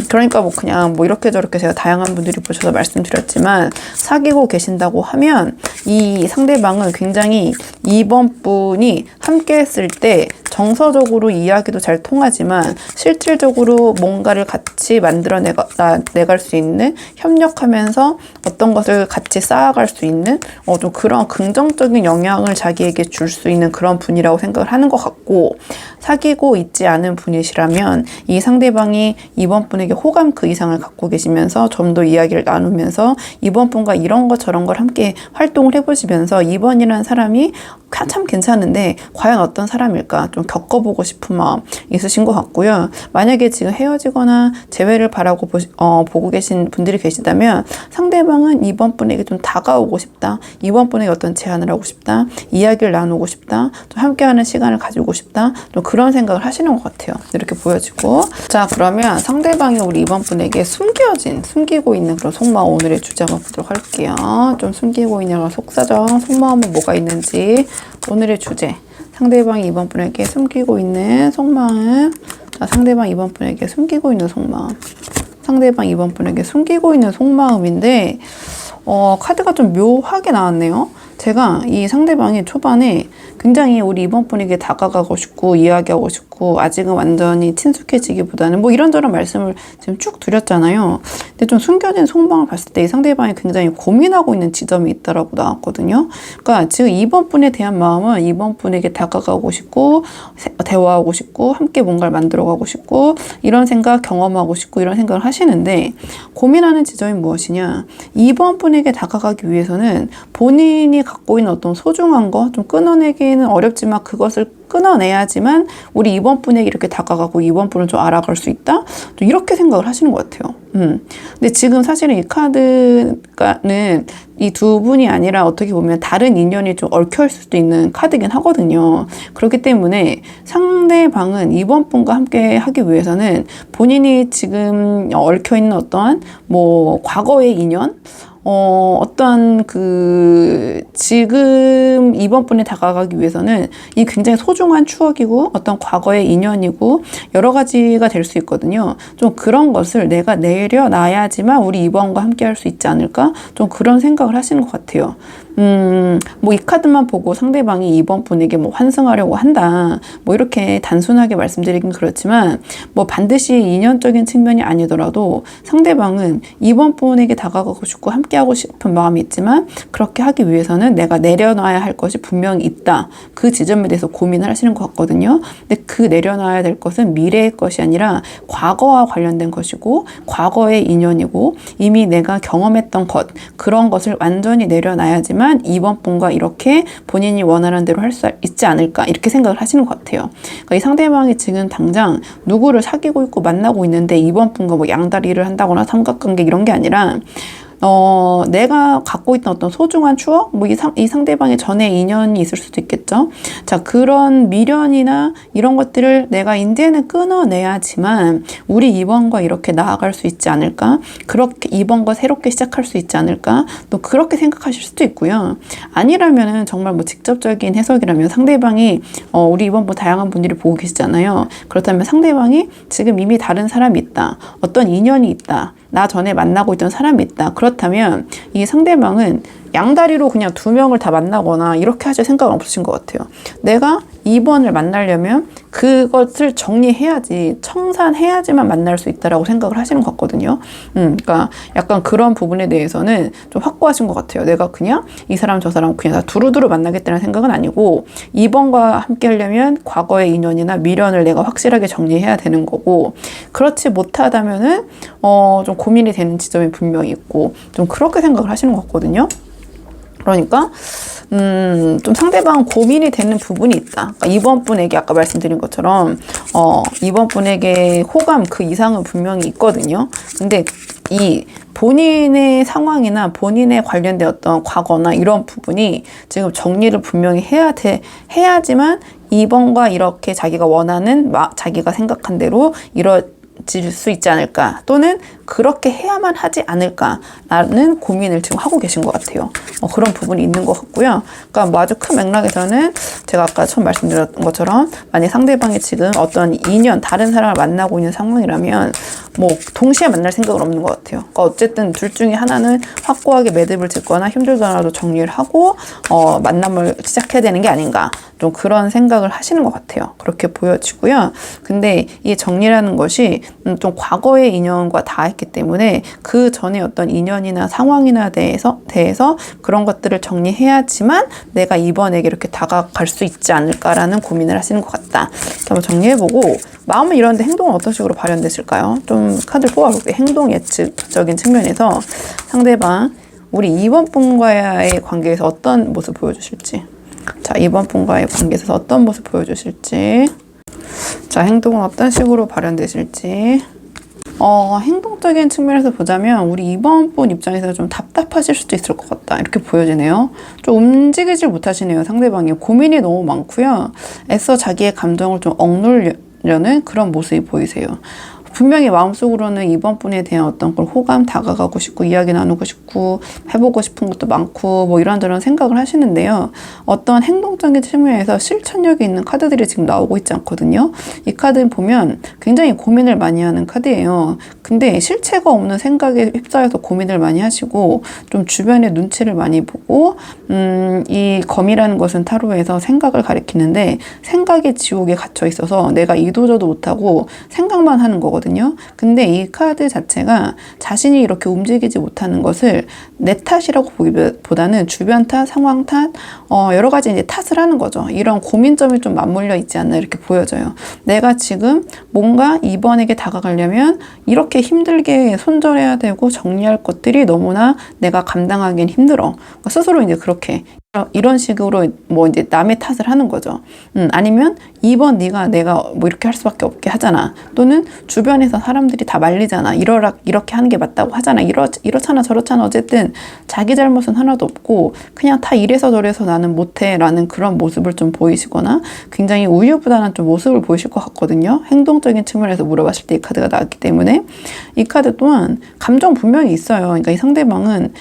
그러니까 뭐 그냥 뭐 이렇게 저렇게 제가 다양한 분들이 보셔서 말씀드렸지만, 사귀고 계신다고 하면 이 상대방은 굉장히 이번 분이 함께 했을 때 정서적으로 이야기도 잘 통하지만 실질적으로 뭔가를 같이 만들어 내갈 수 있는, 협력하면서 어떤 것을 같이 쌓아갈 수 있는 좀 그런 긍정적인 영향을 자기에게 줄 수 있는 그런 분이라고 생각을 하는 것 같고, 사귀고 있지 않은 분이시라면 이 상대방이 이번 분에게 호감 그 이상을 갖고 계시면서 좀 더 이야기를 나누면서 이번 분과 이런 거 저런 걸 함께 활동을 해보시면서 이번이라는 사람이 참 괜찮은데 과연 어떤 사람일까 좀 겪어보고 싶은 마음 있으신 것 같고요. 만약에 지금 헤어지거나 재회를 바라고 보고 계신 분들이 계시다면 상대방은 이번 분에게 좀 다가오고 싶다. 이번 분에게 어떤 제안을 하고 싶다. 이야기를 나누고 싶다. 좀 함께하는 시간을 가지고 싶다. 좀 그런 생각을 하시는 것 같아요. 이렇게 보여지고. 자, 그러면 상대방이 우리 이번 분에게 숨기고 있는 그런 속마음, 오늘의 주제 한번 보도록 할게요. 좀 숨기고 있는 그런 속사정, 속마음은 뭐가 있는지. 오늘의 주제, 상대방이 이번 분에게 숨기고 있는 속마음. 자, 상대방 이번 분에게 숨기고 있는 속마음. 상대방 이번 분에게 숨기고 있는 속마음인데 카드가 좀 묘하게 나왔네요. 제가 이 상대방이 초반에 굉장히 우리 이번 분에게 다가가고 싶고 이야기하고 싶고 아직은 완전히 친숙해지기보다는 뭐 이런저런 말씀을 지금 쭉 드렸잖아요. 근데 좀 숨겨진 속마음을 봤을 때 이 상대방이 굉장히 고민하고 있는 지점이 있다라고 나왔거든요. 그러니까 지금 이번 분에 대한 마음은 이번 분에게 다가가고 싶고 대화하고 싶고 함께 뭔가를 만들어가고 싶고 이런 생각 경험하고 싶고 이런 생각을 하시는데 고민하는 지점이 무엇이냐? 이번 분에게 다가가기 위해서는 본인이 갖고 있는 어떤 소중한 거 좀 끊어내기는 어렵지만 그것을 끊어내야지만 우리 이번 분에게 이렇게 다가가고 이번 분을 좀 알아갈 수 있다? 좀 이렇게 생각을 하시는 것 같아요. 근데 지금 사실은 이 카드는 이 두 분이 아니라 어떻게 보면 다른 인연이 좀 얽혀 있을 수도 있는 카드긴 하거든요. 그렇기 때문에 상대방은 이번 분과 함께 하기 위해서는 본인이 지금 얽혀 있는 어떠한 뭐 과거의 인연, 어떠한 지금 이번 분에 다가가기 위해서는 이 굉장히 소중한 추억이고 어떤 과거의 인연이고 여러 가지가 될 수 있거든요. 좀 그런 것을 내가 내려놔야지만 우리 이번과 함께 할 수 있지 않을까? 좀 그런 생각을 하시는 것 같아요. 뭐 이 카드만 보고 상대방이 이번 분에게 뭐 환승하려고 한다. 뭐 이렇게 단순하게 말씀드리긴 그렇지만 뭐 반드시 인연적인 측면이 아니더라도 상대방은 이번 분에게 다가가고 싶고 함께하고 싶은 마음이 있지만 그렇게 하기 위해서는 내가 내려놔야 할 것이 분명히 있다. 그 지점에 대해서 고민을 하시는 것 같거든요. 근데 그 내려놔야 될 것은 미래의 것이 아니라 과거와 관련된 것이고 과거의 인연이고 이미 내가 경험했던 것 그런 것을 완전히 내려놔야지만 이번 분과 이렇게 본인이 원하는 대로 할 수 있지 않을까 이렇게 생각을 하시는 것 같아요. 그러니까 이 상대방이 지금 당장 누구를 사귀고 있고 만나고 있는데 이번 분과 뭐 양다리를 한다거나 삼각관계 이런 게 아니라 내가 갖고 있던 어떤 소중한 추억? 뭐 이 상대방의 전에 인연이 있을 수도 있겠죠? 자, 그런 미련이나 이런 것들을 내가 이제는 끊어내야지만 우리 이번과 이렇게 나아갈 수 있지 않을까? 그렇게 이번과 새롭게 시작할 수 있지 않을까? 또 그렇게 생각하실 수도 있고요. 아니라면은 정말 뭐 직접적인 해석이라면 상대방이, 우리 이번 뭐 다양한 분들이 보고 계시잖아요. 그렇다면 상대방이 지금 이미 다른 사람이 있다. 어떤 인연이 있다. 나 전에 만나고 있던 사람이 있다. 그렇다면 이 상대방은 양다리로 그냥 두 명을 다 만나거나 이렇게 하실 생각은 없으신 것 같아요. 내가 2번을 만나려면 그것을 정리해야지, 청산해야지만 만날 수 있다라고 생각을 하시는 것 같거든요. 그러니까 약간 그런 부분에 대해서는 좀 확고하신 것 같아요. 내가 그냥 이 사람 저 사람 그냥 다 두루두루 만나겠다는 생각은 아니고 2번과 함께 하려면 과거의 인연이나 미련을 내가 확실하게 정리해야 되는 거고 그렇지 못하다면은 좀 고민이 되는 지점이 분명히 있고 좀 그렇게 생각을 하시는 것 같거든요. 그러니까 좀 상대방 고민이 되는 부분이 있다. 그러니까 이번 분에게 아까 말씀드린 것처럼 이번 분에게 호감 그 이상은 분명히 있거든요. 근데 이 본인의 상황이나 본인에 관련된 어떤 과거나 이런 부분이 지금 정리를 분명히 해야지만 이번과 이렇게 자기가 원하는 자기가 생각한 대로 질 수 있지 않을까 또는 그렇게 해야만 하지 않을까라는 고민을 지금 하고 계신 것 같아요. 그런 부분이 있는 것 같고요. 그러니까 뭐 아주 큰 맥락에서는 제가 아까 처음 말씀드렸던 것처럼 만약 상대방이 지금 어떤 인연 다른 사람을 만나고 있는 상황이라면 뭐 동시에 만날 생각은 없는 것 같아요. 그러니까 어쨌든 둘 중에 하나는 확고하게 매듭을 짓거나 힘들더라도 정리를 하고 만남을 시작해야 되는 게 아닌가 좀 그런 생각을 하시는 것 같아요. 그렇게 보여지고요. 근데 이 정리라는 것이 좀 과거의 인연과 닿았기 때문에 그 전에 어떤 인연이나 상황이나 대해서 그런 것들을 정리해야지만 내가 이번에게 이렇게 다가갈 수 있지 않을까라는 고민을 하시는 것 같다. 이렇게 한번 정리해보고 마음은 이런데 행동은 어떤 식으로 발현됐을까요? 좀 카드를 뽑아볼게요. 행동 예측적인 측면에서 상대방 우리 이번 분과의 관계에서 어떤 모습 보여주실지 자, 이번 분과의 관계에서 어떤 모습 보여주실지 자, 행동은 어떤 식으로 발현되실지 행동적인 측면에서 보자면 우리 이번 분 입장에서 좀 답답하실 수도 있을 것 같다 이렇게 보여지네요. 좀 움직이질 못하시네요. 상대방이 고민이 너무 많고요. 애써 자기의 감정을 좀 억누르려는 그런 모습이 보이세요. 분명히 마음속으로는 이번 분에 대한 어떤 걸 호감, 다가가고 싶고 이야기 나누고 싶고 해보고 싶은 것도 많고 뭐 이런저런 생각을 하시는데요. 어떤 행동적인 측면에서 실천력이 있는 카드들이 지금 나오고 있지 않거든요. 이 카드 보면 굉장히 고민을 많이 하는 카드예요. 근데 실체가 없는 생각에 휩싸여서 고민을 많이 하시고 좀 주변의 눈치를 많이 보고 이 검이라는 것은 타로에서 생각을 가리키는데 생각의 지옥에 gat혀 있어서 내가 이도저도 못하고 생각만 하는 거거든요. 근데 이 카드 자체가 자신이 이렇게 움직이지 못하는 것을 내 탓이라고 보기보다는 주변 탓, 상황 탓, 여러 가지 이제 탓을 하는 거죠. 이런 고민점이 좀 맞물려 있지 않나 이렇게 보여져요. 내가 지금 뭔가 이번에게 다가가려면 이렇게 힘들게 손절해야 되고 정리할 것들이 너무나 내가 감당하기엔 힘들어. 그러니까 스스로 이제 그렇게 이런 식으로 뭐 이제 남의 탓을 하는 거죠. 아니면 이번 내가 뭐 이렇게 할 수밖에 없게 하잖아. 또는 주변에서 사람들이 다 말리잖아. 이렇게 하는 게 맞다고 하잖아. 이렇잖아 저렇잖아. 어쨌든 자기 잘못은 하나도 없고 그냥 다 이래서 저래서 나는 못해 라는 그런 모습을 좀 보이시거나 굉장히 우유부단한 좀 모습을 보이실 것 같거든요. 행동적인 측면에서 물어봤을 때 이 카드가 나왔기 때문에 이 카드 또한 감정 분명히 있어요. 그러니까 이 상대방은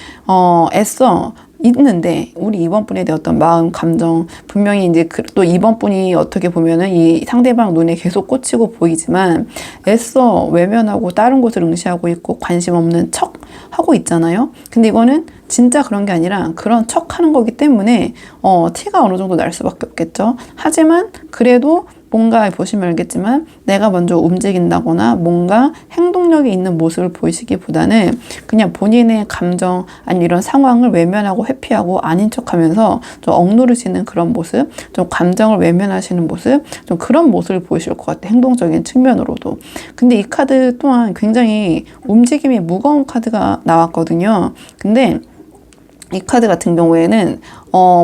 애써 있는데 우리 이번 분에 대한 어떤 마음, 감정 분명히 이제 또 이번 분이 어떻게 보면은 이 상대방 눈에 계속 꽂히고 보이지만 애써 외면하고 다른 곳을 응시하고 있고 관심 없는 척 하고 있잖아요. 근데 이거는 진짜 그런 게 아니라 그런 척 하는 거기 때문에 티가 어느 정도 날 수밖에 없겠죠. 하지만 그래도 뭔가 보시면 알겠지만 내가 먼저 움직인다거나 뭔가 행동력이 있는 모습을 보이시기보다는 그냥 본인의 감정 아니 이런 상황을 외면하고 회피하고 아닌 척하면서 좀 억누르시는 그런 모습, 좀 감정을 외면하시는 모습, 좀 그런 모습을 보이실 것 같아요. 행동적인 측면으로도. 근데 이 카드 또한 굉장히 움직임이 무거운 카드가 나왔거든요. 근데 이 카드 같은 경우에는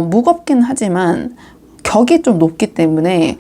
무겁긴 하지만 격이 좀 높기 때문에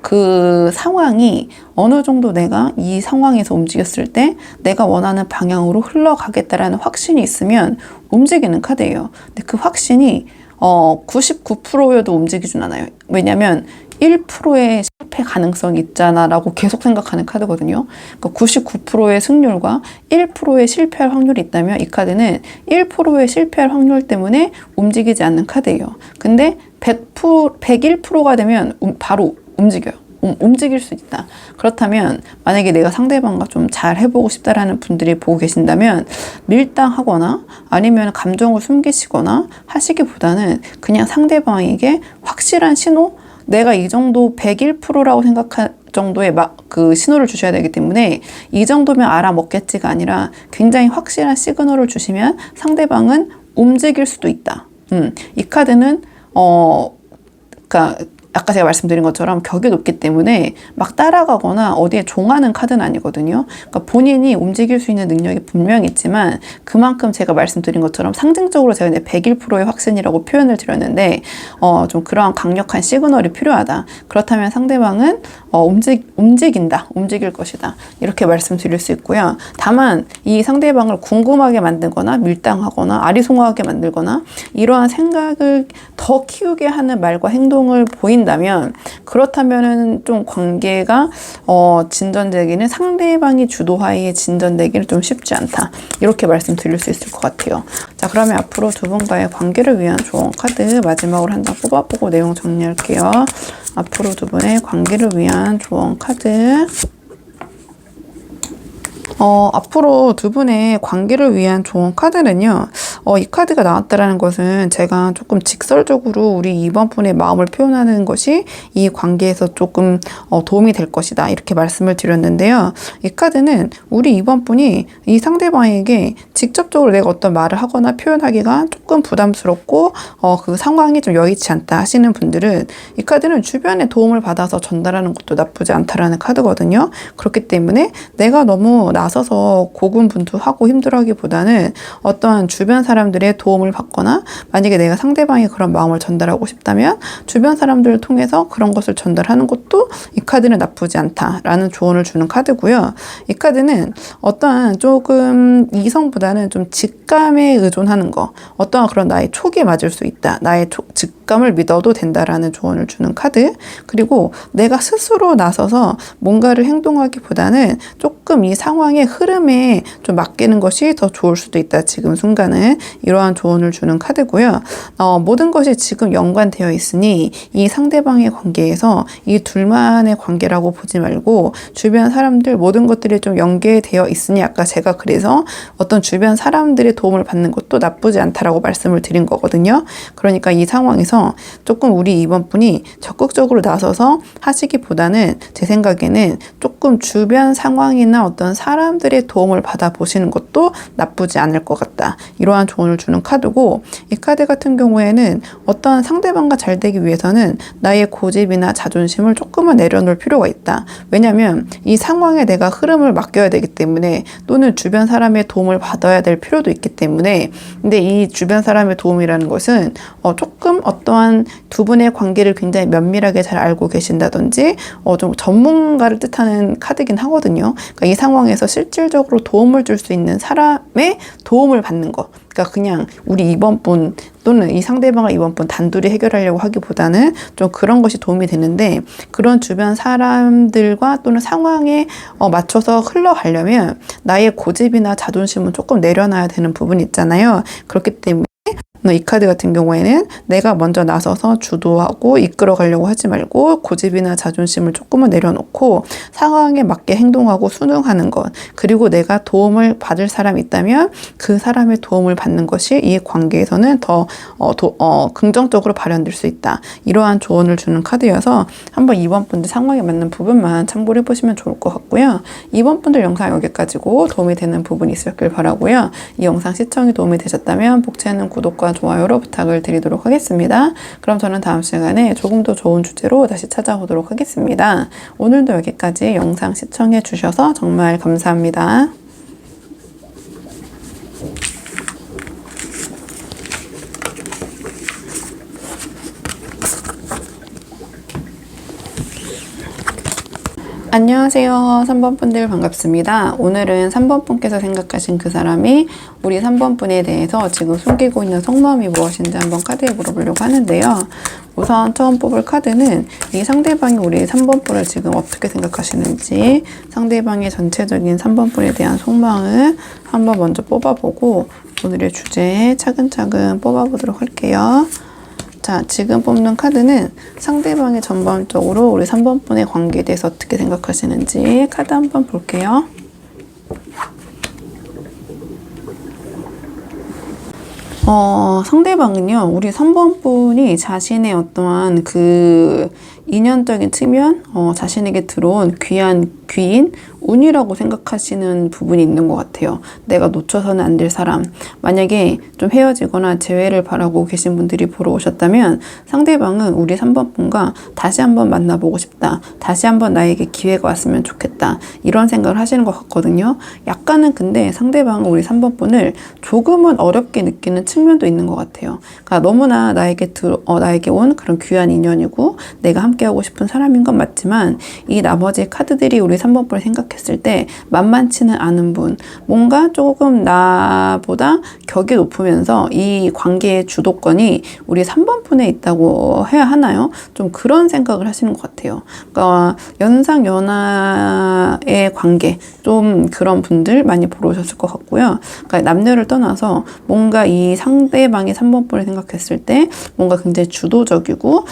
그 상황이 어느 정도 내가 이 상황에서 움직였을 때 내가 원하는 방향으로 흘러가겠다라는 확신이 있으면 움직이는 카드예요. 근데 그 확신이 99%여도 움직이진 않아요. 왜냐면 1%의 실패 가능성이 있잖아 라고 계속 생각하는 카드거든요. 그러니까 99%의 승률과 1%의 실패할 확률이 있다면 이 카드는 1%의 실패할 확률 때문에 움직이지 않는 카드예요. 근데 101%가 되면 바로 움직여요. 움직일 수 있다. 그렇다면 만약에 내가 상대방과 좀 잘 해보고 싶다라는 분들이 보고 계신다면 밀당하거나 아니면 감정을 숨기시거나 하시기보다는 그냥 상대방에게 확실한 신호, 내가 이 정도 101%라고 생각할 정도의 그 신호를 주셔야 되기 때문에 이 정도면 알아먹겠지가 아니라 굉장히 확실한 시그널을 주시면 상대방은 움직일 수도 있다. 이 카드는 그러니까 아까 제가 말씀드린 것처럼 격이 높기 때문에 막 따라가거나 어디에 종하는 카드는 아니거든요. 그러니까 본인이 움직일 수 있는 능력이 분명히 있지만 그만큼 제가 말씀드린 것처럼 상징적으로 제가 이제 101%의 확신이라고 표현을 드렸는데 좀 그러한 강력한 시그널이 필요하다. 그렇다면 상대방은 움직인다. 움직일 것이다. 이렇게 말씀드릴 수 있고요. 다만 이 상대방을 궁금하게 만들거나 밀당하거나 아리송하게 만들거나 이러한 생각을 더 키우게 하는 말과 행동을 보인다면 그렇다면은 좀 관계가 진전되기는 상대방이 주도하에 진전되기는 좀 쉽지 않다. 이렇게 말씀드릴 수 있을 것 같아요. 자, 그러면 앞으로 두 분과의 관계를 위한 조언 카드 마지막으로 한 장 뽑아보고 내용 정리할게요. 앞으로 두 분의 관계를 위한 조언 카드. 앞으로 두 분의 관계를 위한 조언 카드는요. 이 카드가 나왔다라는 것은 제가 조금 직설적으로 우리 이번 분의 마음을 표현하는 것이 이 관계에서 조금 도움이 될 것이다. 이렇게 말씀을 드렸는데요. 이 카드는 우리 이번 분이 이 상대방에게 직접적으로 내가 어떤 말을 하거나 표현하기가 조금 부담스럽고 그 상황이 좀 여의치 않다 하시는 분들은 이 카드는 주변의 도움을 받아서 전달하는 것도 나쁘지 않다라는 카드거든요. 그렇기 때문에 내가 너무 나서서 고군분투하고 힘들어하기보다는 어떠한 주변 사람들의 도움을 받거나 만약에 내가 상대방이 그런 마음을 전달하고 싶다면 주변 사람들을 통해서 그런 것을 전달하는 것도 이 카드는 나쁘지 않다라는 조언을 주는 카드고요. 이 카드는 어떠한 조금 이성보다는 좀 직감에 의존하는 거, 어떠한 그런 나의 촉이 맞을 수 있다. 나의 직감을 믿어도 된다라는 조언을 주는 카드. 그리고 내가 스스로 나서서 뭔가를 행동하기보다는 조금 이 상황의 흐름에 좀 맡기는 것이 더 좋을 수도 있다. 지금 순간은 이러한 조언을 주는 카드고요. 모든 것이 지금 연관되어 있으니 이 상대방의 관계에서 이 둘만의 관계라고 보지 말고 주변 사람들 모든 것들이 좀 연계되어 있으니 아까 제가 그래서 어떤 주변 사람들의 도움을 받는 것도 나쁘지 않다라고 말씀을 드린 거거든요. 그러니까 이 상황에서 조금 우리 이번 분이 적극적으로 나서서 하시기보다는 제 생각에는 조금 주변 상황이나 어떤 사람들의 도움을 받아보시는 것도 나쁘지 않을 것 같다. 이러한 조언을 주는 카드고 이 카드 같은 경우에는 어떤 상대방과 잘 되기 위해서는 나의 고집이나 자존심을 조금은 내려놓을 필요가 있다. 왜냐하면 이 상황에 내가 흐름을 맡겨야 되기 때문에 또는 주변 사람의 도움을 받아야 될 필요도 있기 때문에 근데 이 주변 사람의 도움이라는 것은 조금 어떠한 두 분의 관계를 굉장히 면밀하게 잘 알고 계신다든지 좀 전문가를 뜻하는 카드긴 하거든요. 그러니까 이 상황에서 실질적으로 도움을 줄 수 있는 사람의 도움을 받는 것. 그러니까 그냥 우리 이번 분 또는 이 상대방을 이번 분 단둘이 해결하려고 하기보다는 좀 그런 것이 도움이 되는데 그런 주변 사람들과 또는 상황에 맞춰서 흘러가려면 나의 고집이나 자존심은 조금 내려놔야 되는 부분이 있잖아요. 그렇기 때문에 이 카드 같은 경우에는 내가 먼저 나서서 주도하고 이끌어 가려고 하지 말고 고집이나 자존심을 조금은 내려놓고 상황에 맞게 행동하고 순응하는 것 그리고 내가 도움을 받을 사람이 있다면 그 사람의 도움을 받는 것이 이 관계에서는 더 긍정적으로 발현될 수 있다. 이러한 조언을 주는 카드여서 한번 이번 분들 상황에 맞는 부분만 참고를 해보시면 좋을 것 같고요. 이번 분들 영상 여기까지고 도움이 되는 부분이 있었길 바라고요. 이 영상 시청이 도움이 되셨다면 복채는 구독과 좋아요로 부탁을 드리도록 하겠습니다. 그럼 저는 다음 시간에 조금 더 좋은 주제로 다시 찾아오도록 하겠습니다. 오늘도 여기까지 영상 시청해 주셔서 정말 감사합니다. 안녕하세요. 3번 분들 반갑습니다. 오늘은 3번 분께서 생각하신 그 사람이 우리 3번 분에 대해서 지금 숨기고 있는 속마음이 무엇인지 한번 카드에 물어보려고 하는데요. 우선 처음 뽑을 카드는 이 상대방이 우리 3번 분을 지금 어떻게 생각하시는지 상대방의 전체적인 3번 분에 대한 속마음 한번 먼저 뽑아보고 오늘의 주제에 차근차근 뽑아보도록 할게요. 자, 지금 뽑는 카드는 상대방의 전반적으로 우리 3번 분의 관계에 대해서 어떻게 생각하시는지 카드 한번 볼게요. 상대방은요, 우리 3번 분이 자신의 어떠한 그 인연적인 측면, 자신에게 들어온 귀인, 운이라고 생각하시는 부분이 있는 것 같아요. 내가 놓쳐서는 안 될 사람. 만약에 좀 헤어지거나 재회를 바라고 계신 분들이 보러 오셨다면 상대방은 우리 3번 분과 다시 한번 만나보고 싶다. 다시 한번 나에게 기회가 왔으면 좋겠다. 이런 생각을 하시는 것 같거든요. 약간은 근데 상대방은 우리 3번 분을 조금은 어렵게 느끼는 측면도 있는 것 같아요. 그러니까 너무나 나에게 온 그런 귀한 인연이고 내가 함께하고 싶은 사람인 건 맞지만 이 나머지 카드들이 우리 3번 분을 생각했을 때 만만치는 않은 분, 뭔가 조금 나보다 격이 높으면서 이 관계의 주도권이 우리 3번 분에 있다고 해야 하나요? 좀 그런 생각을 하시는 것 같아요. 그러니까 연상연하의 관계, 좀 그런 분들 많이 보러 오셨을 것 같고요. 그러니까 남녀를 떠나서 뭔가 이 상대방이 3번 분을 생각했을 때 뭔가 굉장히 주도적이고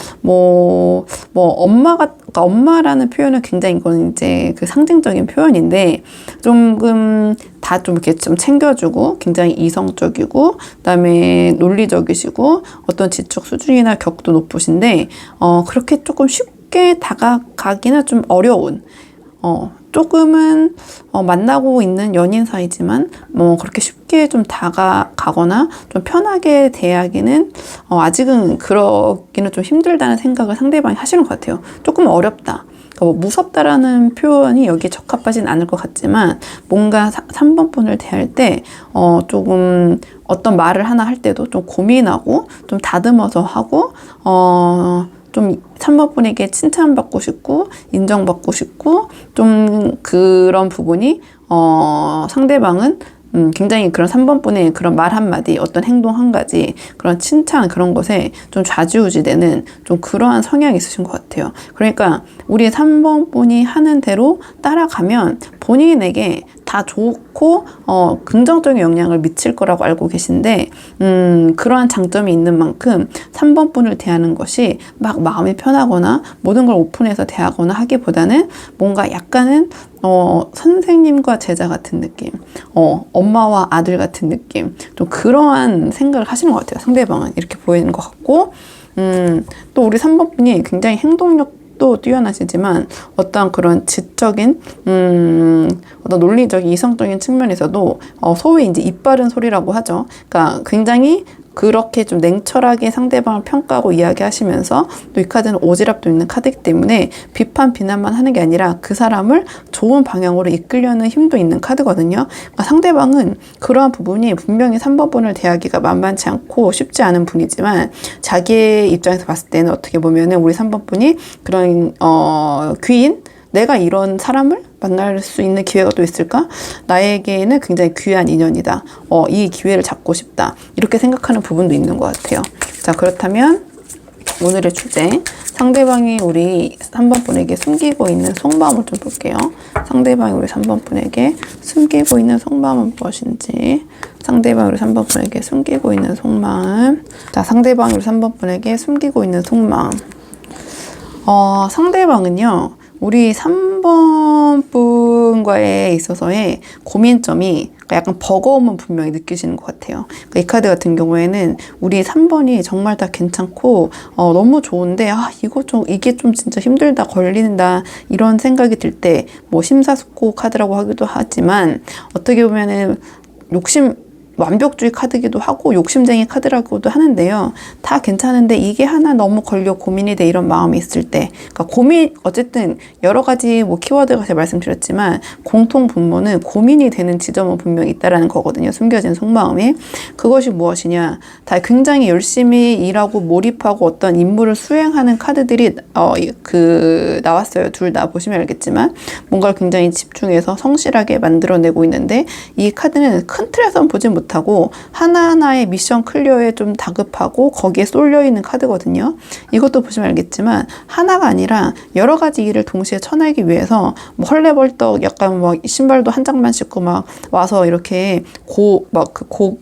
그러니까 엄마라는 표현은 굉장히 이건 이제 그 상징적인 표현인데 조금 다 좀 이렇게 좀 챙겨주고 굉장히 이성적이고 그다음에 논리적이시고 어떤 지적 수준이나 격도 높으신데 그렇게 조금 쉽게 다가가기는 좀 어려운 조금은 만나고 있는 연인 사이지만 그렇게 쉽게 좀 다가가거나 좀 편하게 대하기는 아직은 그러기는 좀 힘들다는 생각을 상대방이 하시는 것 같아요. 조금 어렵다. 그러니까 뭐 무섭다라는 표현이 여기에 적합하진 않을 것 같지만 뭔가 3번 분을 대할 때 조금 어떤 말을 하나 할 때도 좀 고민하고 좀 다듬어서 하고 좀 3번 분에게 칭찬받고 싶고 인정받고 싶고 좀 그런 부분이 상대방은 굉장히 그런 3번 분의 그런 말 한마디, 어떤 행동 한 가지, 그런 칭찬 그런 것에 좀 좌지우지되는 좀 그러한 성향이 있으신 것 같아요. 그러니까 우리 3번 분이 하는 대로 따라가면 본인에게 다 좋고 긍정적인 영향을 미칠 거라고 알고 계신데 그러한 장점이 있는 만큼 3번 분을 대하는 것이 막 마음이 편하거나 모든 걸 오픈해서 대하거나 하기보다는 뭔가 약간은 선생님과 제자 같은 느낌, 엄마와 아들 같은 느낌, 좀 그러한 생각을 하시는 것 같아요. 상대방은 이렇게 보이는 것 같고, 또 우리 3번 분이 굉장히 행동력도 뛰어나시지만 어떤 그런 지적인, 어떤 논리적인 이성적인 측면에서도 소위 이제 입 바른 소리라고 하죠. 그러니까 굉장히 그렇게 좀 냉철하게 상대방을 평가하고 이야기하시면서 또 이 카드는 오지랖도 있는 카드이기 때문에 비판, 비난만 하는 게 아니라 그 사람을 좋은 방향으로 이끌려는 힘도 있는 카드거든요. 그러니까 상대방은 그러한 부분이 분명히 3번 분을 대하기가 만만치 않고 쉽지 않은 분이지만 자기의 입장에서 봤을 때는 어떻게 보면은 우리 3번 분이 그런 귀인? 내가 이런 사람을 만날 수 있는 기회가 또 있을까? 나에게는 굉장히 귀한 인연이다. 이 기회를 잡고 싶다. 이렇게 생각하는 부분도 있는 것 같아요. 자, 그렇다면 오늘의 주제, 상대방이 우리 3번 분에게 숨기고 있는 속마음을 좀 볼게요. 상대방이 우리 3번 분에게 숨기고 있는 속마음은 무엇인지. 상대방이 우리 3번 분에게 숨기고 있는 속마음. 자, 상대방이 우리 3번 분에게 숨기고 있는 속마음. 상대방은요, 우리 3번 분과에 있어서의 고민점이 약간 버거움은 분명히 느끼시는 것 같아요. 그러니까 이 카드 같은 경우에는 우리 3번이 정말 다 괜찮고 너무 좋은데 이게 좀 진짜 힘들다, 걸린다 이런 생각이 들 때 뭐 심사숙고 카드라고 하기도 하지만 어떻게 보면은 완벽주의 카드기도 하고 욕심쟁이 카드라고도 하는데요. 다 괜찮은데 이게 하나 너무 걸려 고민이 돼 이런 마음이 있을 때, 그러니까 어쨌든 여러 가지 뭐 키워드가 제가 말씀드렸지만 공통 분모는 고민이 되는 지점은 분명히 있다라는 거거든요. 숨겨진 속마음이. 그것이 무엇이냐? 다 굉장히 열심히 일하고 몰입하고 어떤 임무를 수행하는 카드들이 나왔어요. 둘 다 보시면 알겠지만 뭔가를 굉장히 집중해서 성실하게 만들어내고 있는데 이 카드는 큰 틀에서는 보지 못하고 하나하나의 미션 클리어에 좀 다급하고 거기에 쏠려 있는 카드거든요. 이것도 보시면 알겠지만 하나가 아니라 여러 가지 일을 동시에 쳐내기 위해서 뭐 헐레벌떡 약간 막 신발도 한 장만 신고 막 와서 이렇게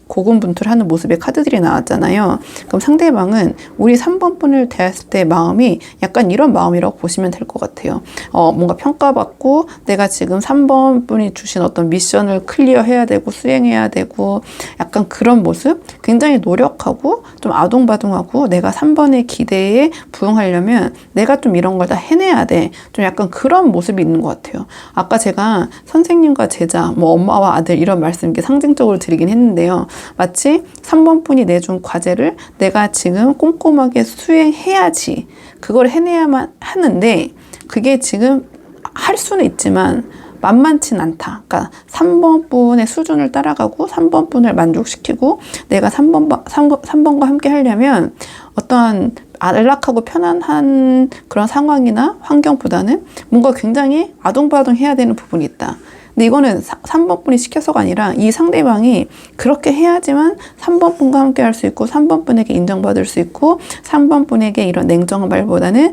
고군분투하는 모습의 카드들이 나왔잖아요. 그럼 상대방은 우리 3번 분을 대했을 때 마음이 약간 이런 마음이라고 보시면 될 것 같아요. 뭔가 평가받고 내가 지금 3번 분이 주신 어떤 미션을 클리어해야 되고 수행해야 되고 약간 그런 모습, 굉장히 노력하고 좀 아둥바둥하고 내가 3번의 기대에 부응하려면 내가 좀 이런 걸 다 해내야 돼. 좀 약간 그런 모습이 있는 것 같아요. 아까 제가 선생님과 제자, 뭐 엄마와 아들 이런 말씀 이렇게 상징적으로 드리긴 했는데요. 마치 3번 분이 내준 과제를 내가 지금 꼼꼼하게 수행해야지. 그걸 해내야만 하는데 그게 지금 할 수는 있지만 만만치 않다. 그러니까 3번 분의 수준을 따라가고 3번 분을 만족시키고 내가 3번과 함께 하려면 어떠한 안락하고 편안한 그런 상황이나 환경보다는 뭔가 굉장히 아둥바둥 해야 되는 부분이 있다. 근데 이거는 3번 분이 시켜서가 아니라 이 상대방이 그렇게 해야지만 3번 분과 함께 할 수 있고 3번 분에게 인정받을 수 있고 3번 분에게 이런 냉정한 말보다는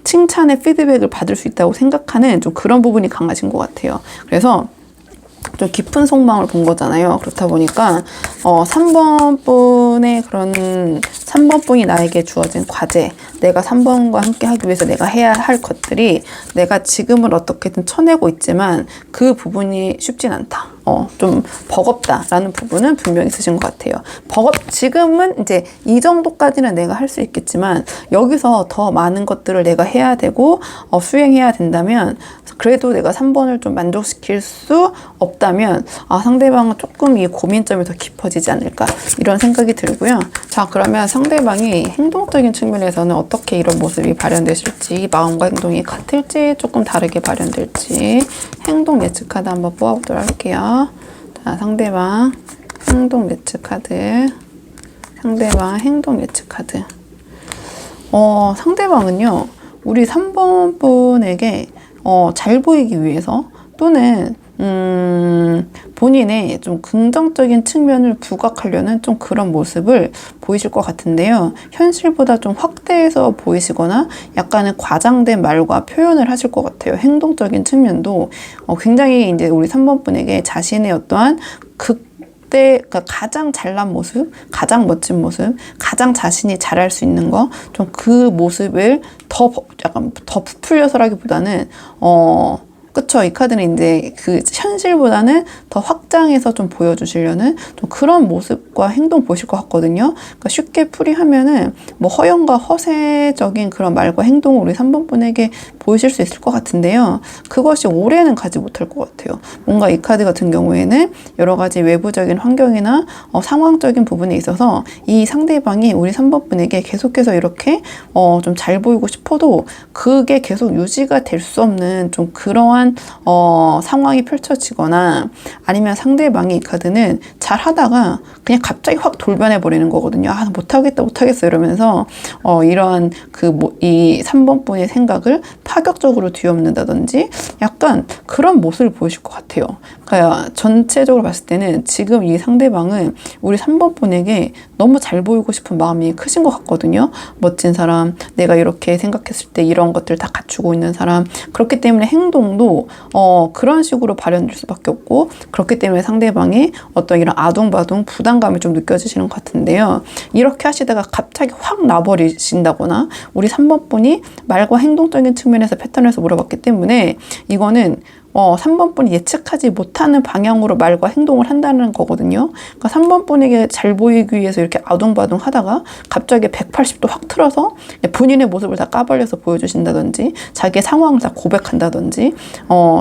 칭찬의 피드백을 받을 수 있다고 생각하는 좀 그런 부분이 강하신 것 같아요. 그래서 좀 깊은 속마음을 본 거잖아요. 그렇다 보니까 3번 분이 나에게 주어진 과제, 내가 3번과 함께 하기 위해서 내가 해야 할 것들이 내가 지금은 어떻게든 쳐내고 있지만 그 부분이 쉽진 않다. 좀 버겁다라는 부분은 분명히 있으신 것 같아요. 지금은 이제 이 정도까지는 내가 할 수 있겠지만 여기서 더 많은 것들을 내가 해야 되고 수행해야 된다면 그래도 내가 3번을 좀 만족시킬 수 없다면 상대방은 조금 이 고민점이 더 깊어지지 않을까 이런 생각이 들고요. 자, 그러면 상대방이 행동적인 측면에서는 어떻게 이런 모습이 발현되실지, 마음과 행동이 같을지 조금 다르게 발현될지 행동 예측 카드 한번 뽑아보도록 할게요. 자, 상대방 행동 예측 카드. 상대방 행동 예측 카드. 상대방은요, 우리 3번 분에게 잘 보이기 위해서 또는 본인의 좀 긍정적인 측면을 부각하려는 좀 그런 모습을 보이실 것 같은데요. 현실보다 좀 확대해서 보이시거나 약간은 과장된 말과 표현을 하실 것 같아요. 행동적인 측면도 굉장히 이제 우리 3번 분에게 자신의 어떠한 그러니까 가장 잘난 모습, 가장 멋진 모습, 가장 자신이 잘할 수 있는 거, 좀 그 모습을 약간 더 부풀려서라기보다는 그쵸. 이 카드는 이제 그 현실보다는 더 확장해서 좀 보여주시려는 좀 그런 모습과 행동 보실 것 같거든요. 그러니까 쉽게 풀이하면은 뭐 허영과 허세적인 그런 말과 행동을 우리 3번 분에게 보이실 수 있을 것 같은데요. 그것이 오래는 가지 못할 것 같아요. 뭔가 이 카드 같은 경우에는 여러 가지 외부적인 환경이나 상황적인 부분에 있어서 이 상대방이 우리 3번 분에게 계속해서 이렇게 좀 잘 보이고 싶어도 그게 계속 유지가 될 수 없는 좀 그러한 상황이 펼쳐지거나 아니면 상대방이 이 카드는 잘 하다가 그냥 갑자기 확 돌변해 버리는 거거든요. 못하겠어 이러면서 이런 이 3번 분의 생각을 파격적으로 뒤엎는다든지 약간 그런 모습을 보이실 것 같아요. 그러니까 전체적으로 봤을 때는 지금 이 상대방은 우리 3번 분에게 너무 잘 보이고 싶은 마음이 크신 것 같거든요. 멋진 사람, 내가 이렇게 생각했을 때 이런 것들 다 갖추고 있는 사람. 그렇기 때문에 행동도 그런 식으로 발현될 수밖에 없고, 그렇기 때문에 상대방이 어떤 이런 아둥바둥 부담감이 좀 느껴지시는 것 같은데요. 이렇게 하시다가 갑자기 확 나버리신다거나 우리 3번 분이 말과 행동적인 측면에서 패턴에서 물어봤기 때문에 이거는 3번 분이 예측하지 못하는 방향으로 말과 행동을 한다는 거거든요. 그러니까 3번 분에게 잘 보이기 위해서 이렇게 아둥바둥 하다가 갑자기 180도 확 틀어서 본인의 모습을 다 까발려서 보여주신다든지 자기의 상황을 다 고백한다든지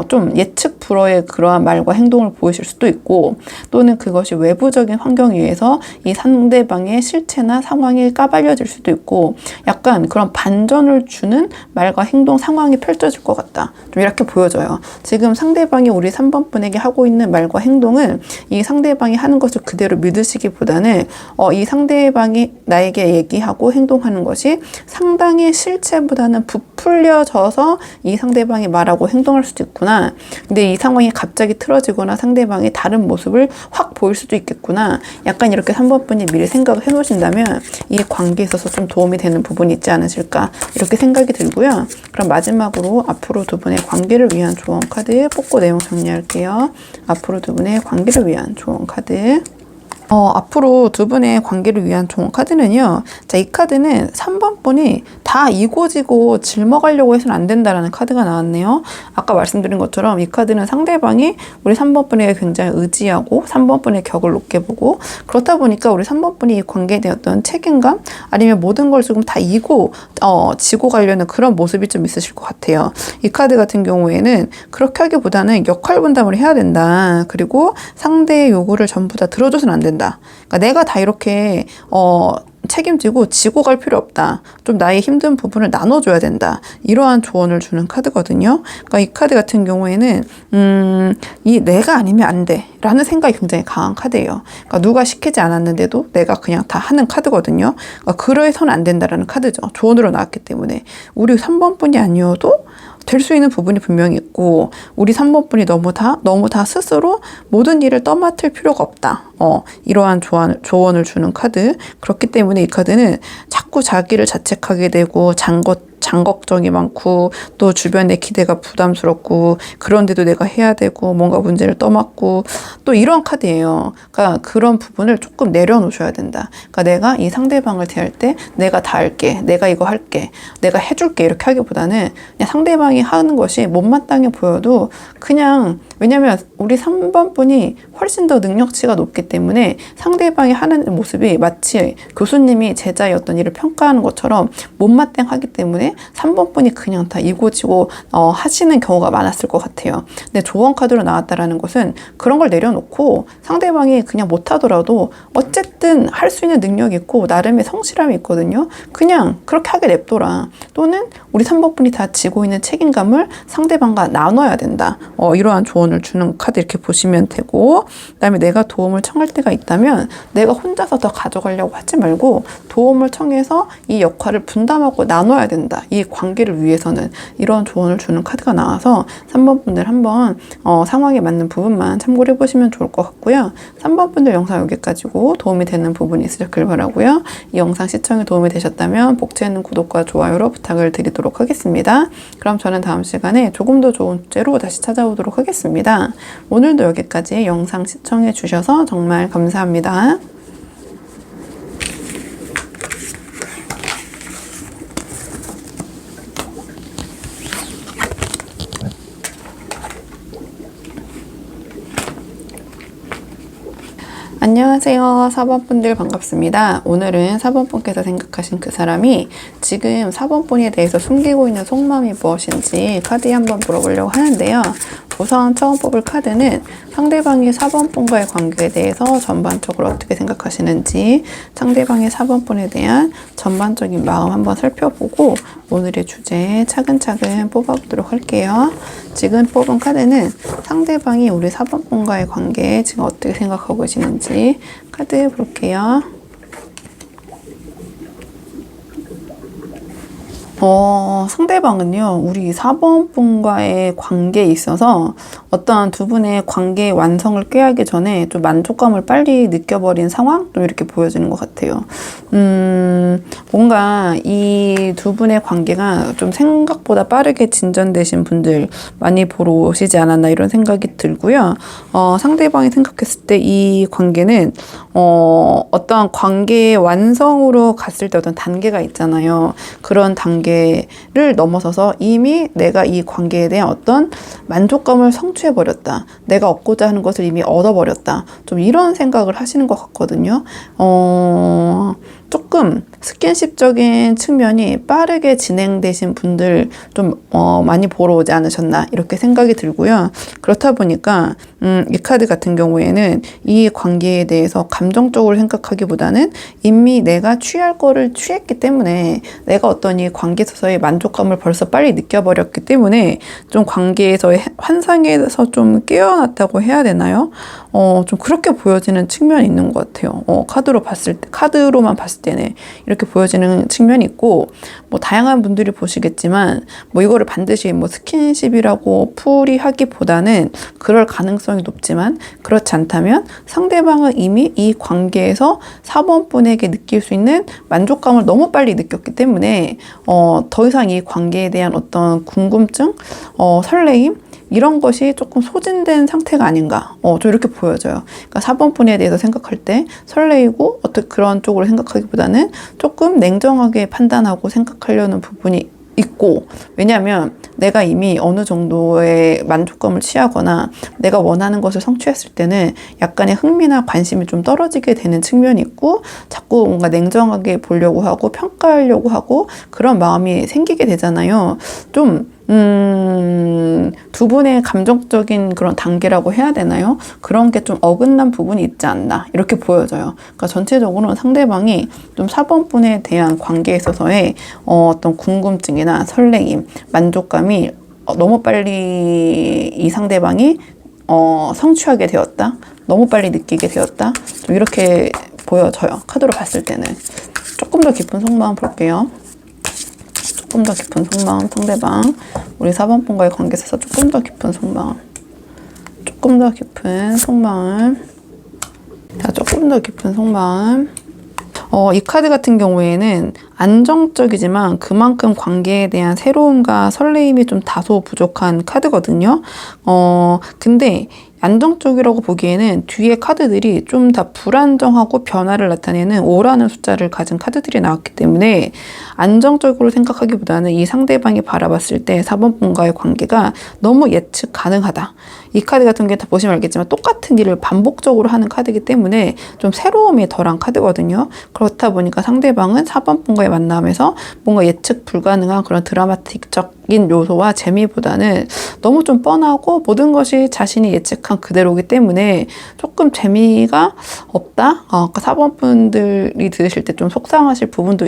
좀 예측 불허의 그러한 말과 행동을 보이실 수도 있고, 또는 그것이 외부적인 환경에 의해서 이 상대방의 실체나 상황이 까발려질 수도 있고, 약간 그런 반전을 주는 말과 행동 상황이 펼쳐질 것 같다. 좀 이렇게 보여져요. 지금 상대방이 우리 3번 분에게 하고 있는 말과 행동은 이 상대방이 하는 것을 그대로 믿으시기보다는 이 상대방이 나에게 얘기하고 행동하는 것이 상당히 실체보다는 부풀려져서 이 상대방이 말하고 행동할 수도 있구나. 근데 이 상황이 갑자기 틀어지거나 상대방이 다른 모습을 확 보일 수도 있겠구나. 약간 이렇게 3번 분이 미리 생각을 해놓으신다면 이 관계에 있어서 좀 도움이 되는 부분이 있지 않으실까 이렇게 생각이 들고요. 그럼 마지막으로 앞으로 두 분의 관계를 위한 조언 카드 뽑고 내용 정리할게요. 앞으로 두 분의 관계를 위한 조언 카드. 앞으로 두 분의 관계를 위한 조언 카드는요. 자, 이 카드는 3번 분이 다 이고지고 짊어가려고 해서는 안 된다라는 카드가 나왔네요. 아까 말씀드린 것처럼 이 카드는 상대방이 우리 3번 분에게 굉장히 의지하고 3번 분의 격을 높게 보고, 그렇다 보니까 우리 3번 분이 이 관계에 대한 어떤 책임감 아니면 모든 걸 조금 다 지고 가려는 그런 모습이 좀 있으실 것 같아요. 이 카드 같은 경우에는 그렇게 하기보다는 역할 분담을 해야 된다. 그리고 상대의 요구를 전부 다 들어줘서는 안 된다. 그러니까 내가 다 이렇게 책임지고 지고 갈 필요 없다. 좀 나의 힘든 부분을 나눠줘야 된다. 이러한 조언을 주는 카드거든요. 그러니까 이 카드 같은 경우에는 이 내가 아니면 안 돼 라는 생각이 굉장히 강한 카드예요. 그러니까 누가 시키지 않았는데도 내가 그냥 다 하는 카드거든요. 그러니까 그래서는 안 된다라는 카드죠. 조언으로 나왔기 때문에 우리 3번 분이 아니어도 될 수 있는 부분이 분명히 있고, 우리 3번 분이 너무 다 스스로 모든 일을 떠맡을 필요가 없다. 이러한 조언을 주는 카드. 그렇기 때문에 이 카드는 자꾸 자기를 자책하게 되고 장걱정이 많고 또 주변의 기대가 부담스럽고 그런데도 내가 해야 되고 뭔가 문제를 떠맡고 또 이런 카드예요. 그러니까 그런 부분을 조금 내려놓으셔야 된다. 그러니까 내가 이 상대방을 대할 때 내가 다 할게, 내가 이거 할게, 내가 해줄게 이렇게 하기보다는 그냥 상대방이 하는 것이 못마땅해 보여도 그냥, 왜냐면 우리 3번 분이 훨씬 더 능력치가 높기 때문에 상대방이 하는 모습이 마치 교수님이 제자의 어떤 일을 평가하는 것처럼 못마땅하기 때문에 3번 분이 그냥 다 이고지고 하시는 경우가 많았을 것 같아요. 근데 조언 카드로 나왔다라는 것은 그런 걸 내려놓고 상대방이 그냥 못하더라도 어쨌든 할 수 있는 능력이 있고 나름의 성실함이 있거든요. 그냥 그렇게 하게 냅둬라. 또는 우리 3번 분이 다 지고 있는 책임감을 상대방과 나눠야 된다. 이러한 조언을 주는 카드 이렇게 보시면 되고, 그다음에 내가 도움을 청할 때가 있다면 내가 혼자서 더 가져가려고 하지 말고 도움을 청해서 이 역할을 분담하고 나눠야 된다. 이 관계를 위해서는, 이런 조언을 주는 카드가 나와서 3번 분들 한번 상황에 맞는 부분만 참고를 해보시면 좋을 것 같고요. 3번 분들 영상 여기까지고 도움이 되는 부분이 있으셨길 바라고요. 이 영상 시청에 도움이 되셨다면 복제해 있는 구독과 좋아요로 부탁을 드리도록 하겠습니다. 그럼 저는 다음 시간에 조금 더 좋은 주제로 다시 찾아오도록 하겠습니다. 오늘도 여기까지 영상 시청해 주셔서 정말 감사합니다. 안녕하세요. 4번 분들 반갑습니다. 오늘은 4번 분께서 생각하신 그 사람이 지금 4번 분에 대해서 숨기고 있는 속마음이 무엇인지 카드에 한번 물어보려고 하는데요. 우선 처음 뽑을 카드는 상대방이 4번 분과의 관계에 대해서 전반적으로 어떻게 생각하시는지, 상대방의 4번 분에 대한 전반적인 마음 한번 살펴보고 오늘의 주제 차근차근 뽑아보도록 할게요. 지금 뽑은 카드는 상대방이 우리 4번 분과의 관계에 지금 어떻게 생각하고 계시는지 카드 볼게요. 상대방은요, 우리 4번 분과의 관계에 있어서 어떠한 두 분의 관계의 완성을 꾀하기 전에 좀 만족감을 빨리 느껴버린 상황? 좀 이렇게 보여지는 것 같아요. 뭔가 이 두 분의 관계가 좀 생각보다 빠르게 진전되신 분들 많이 보러 오시지 않았나 이런 생각이 들고요. 상대방이 생각했을 때 이 관계는 어떠한 관계의 완성으로 갔을 때 어떤 단계가 있잖아요. 그런 단계를 넘어서서 이미 내가 이 관계에 대한 어떤 만족감을 성취해버렸다. 내가 얻고자 하는 것을 이미 얻어버렸다. 좀 이런 생각을 하시는 것 같거든요. 조금 스킨십적인 측면이 빠르게 진행되신 분들 좀 많이 보러 오지 않으셨나 이렇게 생각이 들고요. 그렇다 보니까 이 카드 같은 경우에는 이 관계에 대해서 감정적으로 생각하기보다는 이미 내가 취할 거를 취했기 때문에 내가 어떤 이 관계에서의 만족감을 벌써 빨리 느껴버렸기 때문에 좀 관계에서의 환상에서 좀 깨어났다고 해야 되나요? 좀 그렇게 보여지는 측면이 있는 것 같아요. 카드로만 봤을 때는 이렇게 보여지는 측면이 있고, 뭐 다양한 분들이 보시겠지만 뭐 이거를 반드시 뭐 스킨십이라고 풀이하기보다는 그럴 가능성이 높지만, 그렇지 않다면 상대방은 이미 이 관계에서 4번 분에게 느낄 수 있는 만족감을 너무 빨리 느꼈기 때문에 더 이상 이 관계에 대한 어떤 궁금증, 설레임 이런 것이 조금 소진된 상태가 아닌가, 좀 이렇게 보여져요. 그러니까 4번 분에 대해서 생각할 때 설레이고 어떻게 그런 쪽으로 생각하기보다는 조금 냉정하게 판단하고 생각하려는 부분이 있고, 왜냐하면 내가 이미 어느 정도의 만족감을 취하거나 내가 원하는 것을 성취했을 때는 약간의 흥미나 관심이 좀 떨어지게 되는 측면이 있고, 자꾸 뭔가 냉정하게 보려고 하고 평가하려고 하고 그런 마음이 생기게 되잖아요. 좀 두 분의 감정적인 그런 단계라고 해야 되나요? 그런 게 좀 어긋난 부분이 있지 않나 이렇게 보여져요. 그러니까 전체적으로 상대방이 좀 4번 분에 대한 관계에 있어서의 어떤 궁금증이나 설레임, 만족감이 너무 빨리 이 상대방이 성취하게 되었다, 너무 빨리 느끼게 되었다, 좀 이렇게 보여져요. 카드로 봤을 때는. 조금 더 깊은 속마음 볼게요. 조금 더 깊은 속마음, 상대방 우리 4번 분과의 관계에 있어서 조금 더 깊은 속마음, 조금 더 깊은 속마음. 자, 조금 더 깊은 속마음. 이 카드 같은 경우에는 안정적이지만 그만큼 관계에 대한 새로움과 설레임이 좀 다소 부족한 카드거든요. 근데 안정적이라고 보기에는 뒤에 카드들이 좀 다 불안정하고 변화를 나타내는 5라는 숫자를 가진 카드들이 나왔기 때문에 안정적으로 생각하기보다는 이 상대방이 바라봤을 때 4번 분과의 관계가 너무 예측 가능하다. 이 카드 같은 게 다 보시면 알겠지만 똑같은 일을 반복적으로 하는 카드이기 때문에 좀 새로움이 덜한 카드거든요. 그렇다 보니까 상대방은 4번 분과의 만남에서 뭔가 예측 불가능한 그런 드라마틱적인 요소와 재미보다는 너무 좀 뻔하고 모든 것이 자신이 예측한 그대로이기 때문에 조금 재미가 없다? 그러니까 4번 분들이 들으실 때 좀 속상하실 부분도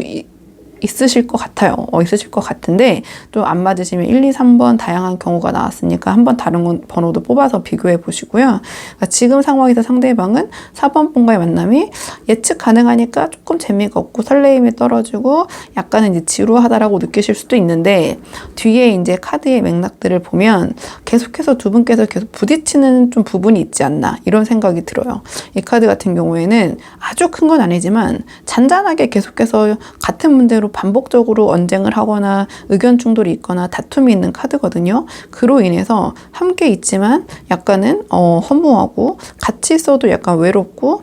있으실 것 같아요. 있으실 것 같은데 좀 안 맞으시면 1, 2, 3번 다양한 경우가 나왔으니까 한번 다른 번호도 뽑아서 비교해 보시고요. 그러니까 지금 상황에서 상대방은 4번 분과의 만남이 예측 가능하니까 조금 재미가 없고 설레임이 떨어지고 약간은 이제 지루하다라고 느끼실 수도 있는데 뒤에 이제 카드의 맥락들을 보면 계속해서 두 분께서 계속 부딪히는 좀 부분이 있지 않나 이런 생각이 들어요. 이 카드 같은 경우에는 아주 큰 건 아니지만 잔잔하게 계속해서 같은 문제로 반복적으로 언쟁을 하거나 의견 충돌이 있거나 다툼이 있는 카드거든요. 그로 인해서 함께 있지만 약간은 허무하고 같이 있어도 약간 외롭고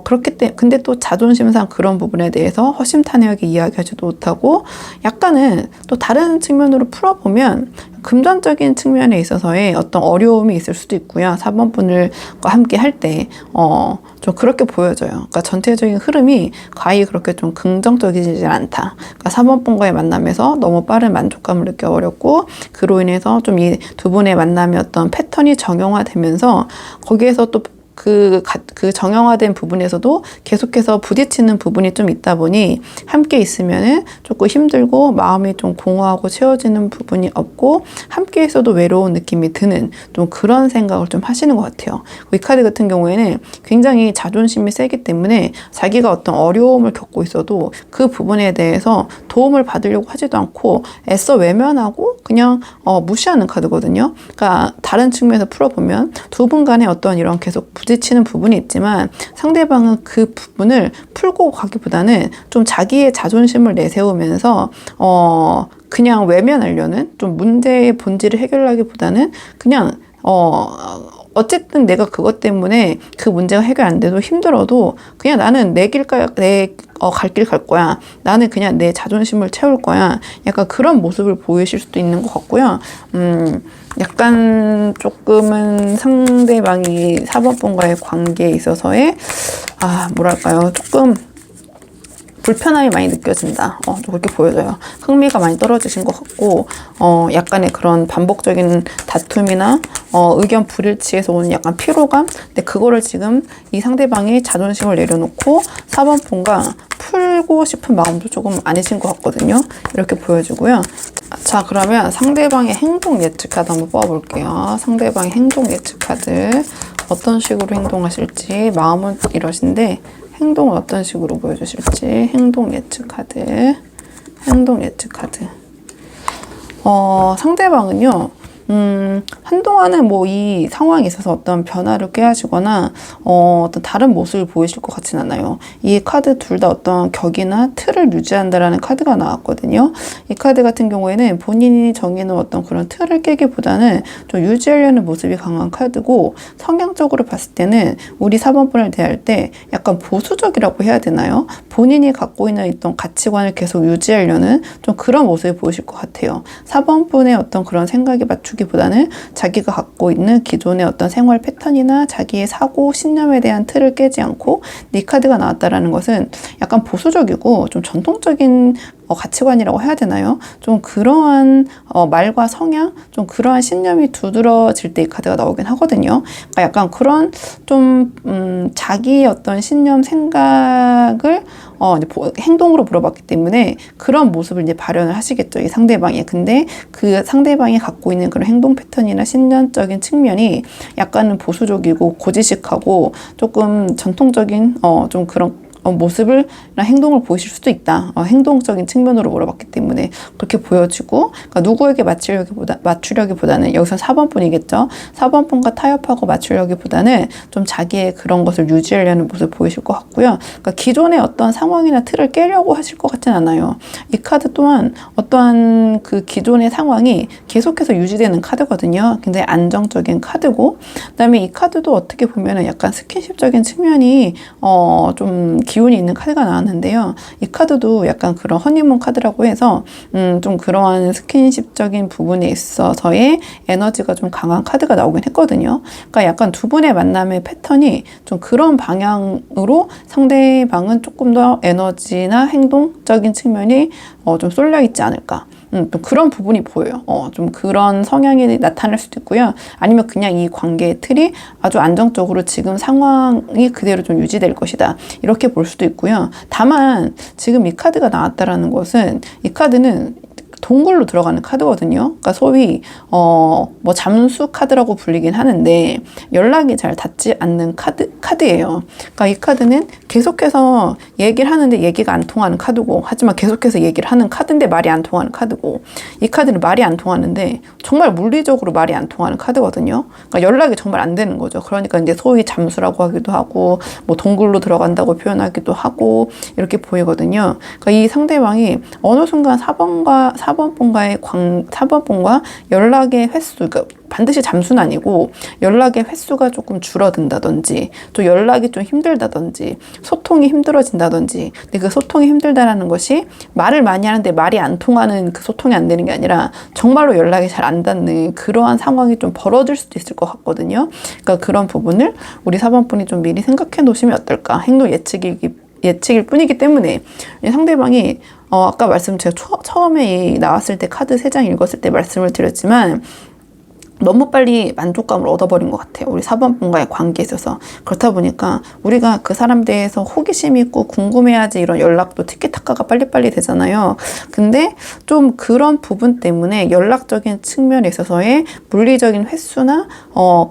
그렇기 때문에 근데 또 자존심상 그런 부분에 대해서 허심탄회하게 이야기하지도 못하고 약간은 또 다른 측면으로 풀어보면 금전적인 측면에 있어서의 어떤 어려움이 있을 수도 있고요. 4번 분들과 함께 할 때, 좀 그렇게 보여져요. 그러니까 전체적인 흐름이 과히 그렇게 좀 긍정적이지 않다. 그러니까 4번 분과의 만남에서 너무 빠른 만족감을 느껴버렸고, 그로 인해서 좀 이 두 분의 만남의 어떤 패턴이 정형화되면서 거기에서 또 그 정형화된 부분에서도 계속해서 부딪히는 부분이 좀 있다 보니 함께 있으면은 조금 힘들고 마음이 좀 공허하고 채워지는 부분이 없고 함께 있어도 외로운 느낌이 드는 좀 그런 생각을 좀 하시는 것 같아요. 이 카드 같은 경우에는 굉장히 자존심이 세기 때문에 자기가 어떤 어려움을 겪고 있어도 그 부분에 대해서 도움을 받으려고 하지도 않고 애써 외면하고 그냥 무시하는 카드거든요. 그러니까 다른 측면에서 풀어보면 두 분 간에 어떤 이런 계속 부딪히는 부분이 있지만 상대방은 그 부분을 풀고 가기보다는 좀 자기의 자존심을 내세우면서 그냥 외면하려는 좀 문제의 본질을 해결하기보다는 그냥 어쨌든 내가 그것 때문에 그 문제가 해결 안 돼도 힘들어도 그냥 나는 갈 길 갈 거야. 나는 그냥 내 자존심을 채울 거야. 약간 그런 모습을 보이실 수도 있는 것 같고요. 약간 조금은 상대방이 4번 분과의 관계에 있어서의 뭐랄까요. 조금 불편함이 많이 느껴진다. 좀 그렇게 보여져요. 흥미가 많이 떨어지신 것 같고, 약간의 그런 반복적인 다툼이나, 의견 불일치에서 오는 약간 피로감? 근데 그거를 지금 이 상대방이 자존심을 내려놓고 4번 분과 풀고 싶은 마음도 조금 아니신 것 같거든요. 이렇게 보여지고요. 자, 그러면 상대방의 행동 예측 카드 한번 뽑아볼게요. 상대방의 행동 예측 카드. 어떤 식으로 행동하실지, 마음은 이러신데, 행동을 어떤 식으로 보여주실지. 행동 예측 카드. 행동 예측 카드. 상대방은요, 한동안은 뭐 이 상황에 있어서 어떤 변화를 꾀하시거나 어떤 다른 모습을 보이실 것 같진 않아요. 이 카드 둘 다 어떤 격이나 틀을 유지한다라는 카드가 나왔거든요. 이 카드 같은 경우에는 본인이 정해놓은 어떤 그런 틀을 깨기보다는 좀 유지하려는 모습이 강한 카드고, 성향적으로 봤을 때는 우리 4번 분을 대할 때 약간 보수적이라고 해야 되나요? 본인이 갖고 있는 어떤 가치관을 계속 유지하려는 좀 그런 모습을 보이실 것 같아요. 4번 분의 어떤 그런 생각에 맞추기보다는 자기가 갖고 있는 기존의 어떤 생활 패턴이나 자기의 사고, 신념에 대한 틀을 깨지 않고 이 카드가 나왔다라는 것은 약간 보수적이고 좀 전통적인 가치관이라고 해야 되나요? 좀 그러한 말과 성향, 좀 그러한 신념이 두드러질 때 이 카드가 나오긴 하거든요. 그러니까 약간 그런 좀 자기의 어떤 신념, 생각을 이제 행동으로 물어봤기 때문에 그런 모습을 이제 발현을 하시겠죠, 이 상대방이. 근데 그 상대방이 갖고 있는 그런 행동 패턴이나 신념적인 측면이 약간은 보수적이고 고지식하고 조금 전통적인 좀 그런 모습을 행동을 보이실 수도 있다. 행동적인 측면으로 물어봤기 때문에 그렇게 보여지고, 그러니까 누구에게 맞추려기보다는 여기서 4번 분이겠죠. 4번 분과 타협하고 맞추려기보다는 좀 자기의 그런 것을 유지하려는 모습을 보이실 것 같고요. 그러니까 기존의 어떤 상황이나 틀을 깨려고 하실 것 같진 않아요. 이 카드 또한 어떠한 그 기존의 상황이 계속해서 유지되는 카드거든요. 굉장히 안정적인 카드고, 그다음에 이 카드도 어떻게 보면은 약간 스킨십적인 측면이 좀 기운이 있는 카드가 나왔는데요. 이 카드도 약간 그런 허니문 카드라고 해서 좀 그러한 스킨십적인 부분에 있어서의 에너지가 좀 강한 카드가 나오긴 했거든요. 그러니까 약간 두 분의 만남의 패턴이 좀 그런 방향으로 상대방은 조금 더 에너지나 행동적인 측면이 좀 쏠려 있지 않을까. 또 그런 부분이 보여요. 좀 그런 성향이 나타날 수도 있고요. 아니면 그냥 이 관계의 틀이 아주 안정적으로 지금 상황이 그대로 좀 유지될 것이다. 이렇게 볼 수도 있고요. 다만 지금 이 카드가 나왔다라는 것은, 이 카드는 동굴로 들어가는 카드거든요. 그러니까 소위 뭐 잠수 카드라고 불리긴 하는데 연락이 잘 닿지 않는 카드예요. 그러니까 이 카드는 계속해서 얘기를 하는데 얘기가 안 통하는 카드고, 하지만 계속해서 얘기를 하는 카드인데 말이 안 통하는 카드고, 이 카드는 말이 안 통하는데 정말 물리적으로 말이 안 통하는 카드거든요. 그러니까 연락이 정말 안 되는 거죠. 그러니까 이제 소위 잠수라고 하기도 하고, 뭐 동굴로 들어간다고 표현하기도 하고, 이렇게 보이거든요. 그러니까 이 상대방이 어느 순간 4번 분과 연락의 횟수, 그러니까 반드시 잠수는 아니고 연락의 횟수가 조금 줄어든다든지, 또 연락이 좀 힘들다든지, 소통이 힘들어진다든지. 근데 그 소통이 힘들다라는 것이 말을 많이 하는데 말이 안 통하는, 그 소통이 안 되는 게 아니라 정말로 연락이 잘 안 닿는 그러한 상황이 좀 벌어질 수도 있을 것 같거든요. 그러니까 그런 부분을 우리 4번 분이 좀 미리 생각해 놓으시면 어떨까. 행동 예측일 뿐이기 때문에 상대방이 아까 제가 처음에 나왔을 때 카드 3장 읽었을 때 말씀을 드렸지만, 너무 빨리 만족감을 얻어버린 것 같아요. 우리 4번 분과의 관계에 있어서. 그렇다 보니까 우리가 그 사람 대해서 호기심 있고 궁금해야지 이런 연락도 티키타카가 빨리빨리 되잖아요. 근데 좀 그런 부분 때문에 연락적인 측면에 있어서의 물리적인 횟수나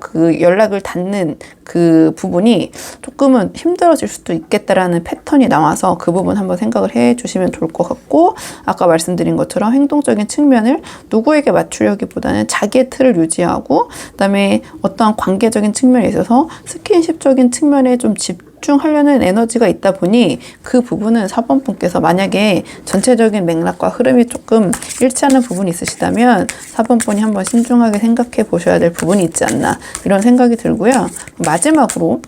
그 연락을 닿는 그 부분이 조금은 힘들어질 수도 있겠다라는 패턴이 나와서 그 부분 한번 생각을 해 주시면 좋을 것 같고, 아까 말씀드린 것처럼 행동적인 측면을 누구에게 맞추려기보다는 자기의 틀을 유지하고, 그다음에 어떠한 관계적인 측면에 있어서 스킨십적인 측면에 좀 집중하려는 에너지가 있다 보니, 그 부분은 4번 분께서 만약에 전체적인 맥락과 흐름이 조금 일치하는 부분이 있으시다면 4번 분이 한번 신중하게 생각해 보셔야 될 부분이 있지 않나, 이런 생각이 들고요. 마지막으로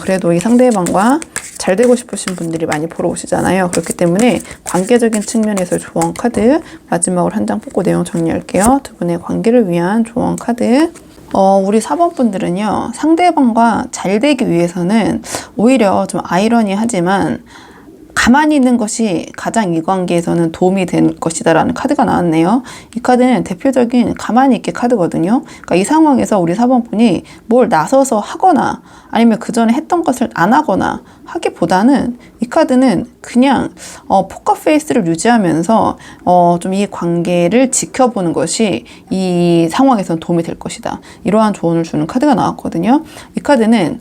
그래도 이 상대방과 잘 되고 싶으신 분들이 많이 보러 오시잖아요. 그렇기 때문에 관계적인 측면에서 조언 카드 마지막으로 한 장 뽑고 내용 정리할게요. 두 분의 관계를 위한 조언 카드. 우리 4번 분들은요, 상대방과 잘 되기 위해서는 오히려 좀 아이러니하지만 가만히 있는 것이 가장 이 관계에서는 도움이 될 것이다 라는 카드가 나왔네요. 이 카드는 대표적인 가만히 있게 카드거든요. 그러니까 이 상황에서 우리 4번 분이 뭘 나서서 하거나 아니면 그 전에 했던 것을 안 하거나 하기보다는, 이 카드는 그냥 포커페이스를 유지하면서 좀 이 관계를 지켜보는 것이 이 상황에서는 도움이 될 것이다, 이러한 조언을 주는 카드가 나왔거든요. 이 카드는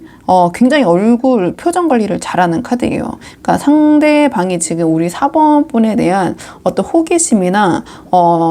굉장히 얼굴 표정 관리를 잘하는 카드예요. 그러니까 상대방이 지금 우리 4번 분에 대한 어떤 호기심이나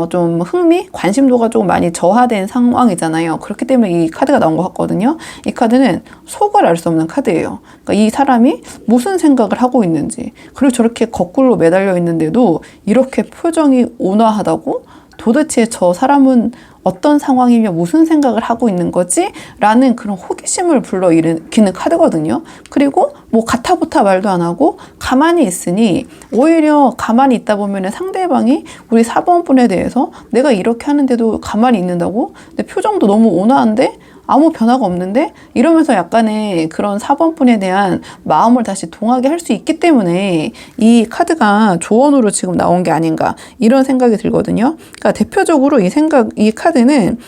좀 흥미, 관심도가 조금 많이 저하된 상황이잖아요. 그렇기 때문에 이 카드가 나온 것 같거든요. 이 카드는 속을 알 수 없는 카드예요. 그러니까 이 사람이 무슨 생각을 하고 있는지, 그리고 저렇게 거꾸로 매달려 있는데도 이렇게 표정이 온화하다고? 도대체 저 사람은 어떤 상황이며 무슨 생각을 하고 있는 거지? 라는 그런 호기심을 불러일으키는 카드거든요. 그리고 뭐 가타부타 말도 안 하고 가만히 있으니, 오히려 가만히 있다 보면 상대방이 우리 4번 분에 대해서 내가 이렇게 하는데도 가만히 있는다고? 내 표정도 너무 온화한데? 아무 변화가 없는데? 이러면서 약간의 그런 4번 분에 대한 마음을 다시 동하게 할 수 있기 때문에 이 카드가 조언으로 지금 나온 게 아닌가, 이런 생각이 들거든요. 그러니까 대표적으로 이 카드는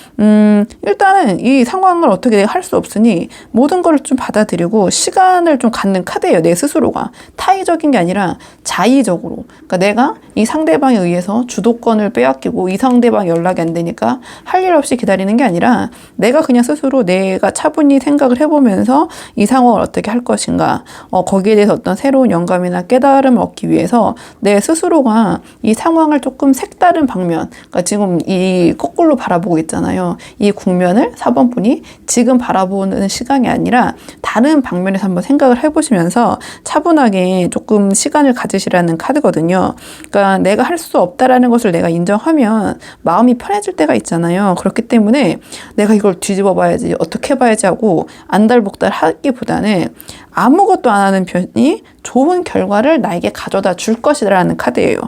일단은 이 상황을 어떻게 할 수 없으니 모든 걸 좀 받아들이고 시간을 좀 갖는 카드예요. 내 스스로가 타의적인 게 아니라 자의적으로. 그러니까 내가 이 상대방에 의해서 주도권을 빼앗기고 이 상대방 연락이 안 되니까 할 일 없이 기다리는 게 아니라, 내가 그냥 스스로 스스로 내가 차분히 생각을 해보면서 이 상황을 어떻게 할 것인가, 거기에 대해서 어떤 새로운 영감이나 깨달음을 얻기 위해서 내 스스로가 이 상황을 조금 색다른 방면, 그러니까 지금 이 거꾸로 바라보고 있잖아요. 이 국면을 4번 분이 지금 바라보는 시간이 아니라 다른 방면에서 한번 생각을 해보시면서 차분하게 조금 시간을 가지시라는 카드거든요. 그러니까 내가 할 수 없다라는 것을 내가 인정하면 마음이 편해질 때가 있잖아요. 그렇기 때문에 내가 이걸 뒤집어 봐야지, 어떻게 봐야지 하고 안달복달 하기보다는 아무것도 안 하는 편이 좋은 결과를 나에게 가져다 줄 것이라는 카드예요.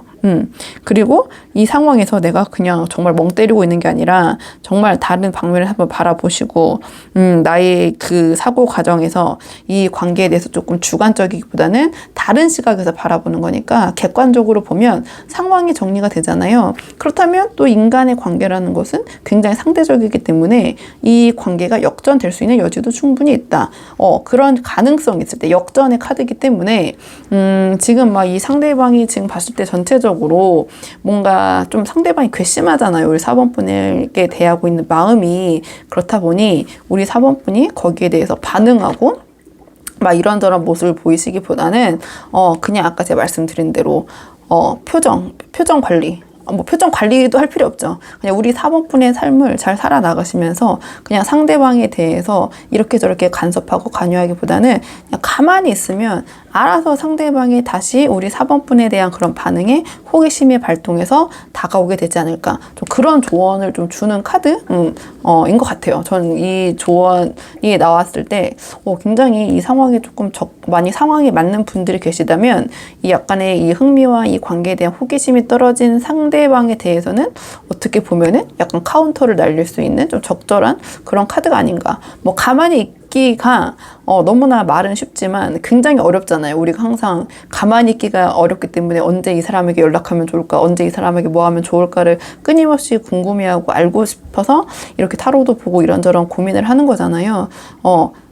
그리고 이 상황에서 내가 그냥 정말 멍 때리고 있는 게 아니라 정말 다른 방면을 한번 바라보시고, 나의 그 사고 과정에서 이 관계에 대해서 조금 주관적이기보다는 다른 시각에서 바라보는 거니까 객관적으로 보면 상황이 정리가 되잖아요. 그렇다면 또 인간의 관계라는 것은 굉장히 상대적이기 때문에 이 관계가 역전될 수 있는 여지도 충분히 있다. 그런 가능성이 있을 때 역전의 카드이기 때문에 지금 막 이 상대방이 지금 봤을 때 전체적으로 뭔가 좀 상대방이 괘씸하잖아요. 우리 4번 분에게 대하고 있는 마음이. 그렇다 보니 우리 4번 분이 거기에 대해서 반응하고 막 이런저런 모습을 보이시기보다는 그냥 아까 제가 말씀드린 대로 표정 관리, 뭐 표정 관리도 할 필요 없죠. 그냥 우리 4번 분의 삶을 잘 살아나가시면서 그냥 상대방에 대해서 이렇게 저렇게 간섭하고 관여하기보다는 그냥 가만히 있으면 알아서 상대방이 다시 우리 4번 분에 대한 그런 반응에 호기심이 발동해서 다가오게 되지 않을까. 좀 그런 조언을 좀 주는 카드 인 것 같아요. 저는 이 조언이 나왔을 때 굉장히 이 상황에 조금 많이 상황이 맞는 분들이 계시다면 이 약간의 이 흥미와 이 관계에 대한 호기심이 떨어진 상대방에 대해서는 어떻게 보면은 약간 카운터를 날릴 수 있는 좀 적절한 그런 카드가 아닌가. 뭐 가만히 있기가 너무나 말은 쉽지만 굉장히 어렵잖아요. 우리가 항상 가만히 있기가 어렵기 때문에 언제 이 사람에게 연락하면 좋을까, 언제 이 사람에게 뭐 하면 좋을까를 끊임없이 궁금해하고 알고 싶어서 이렇게 타로도 보고 이런저런 고민을 하는 거잖아요.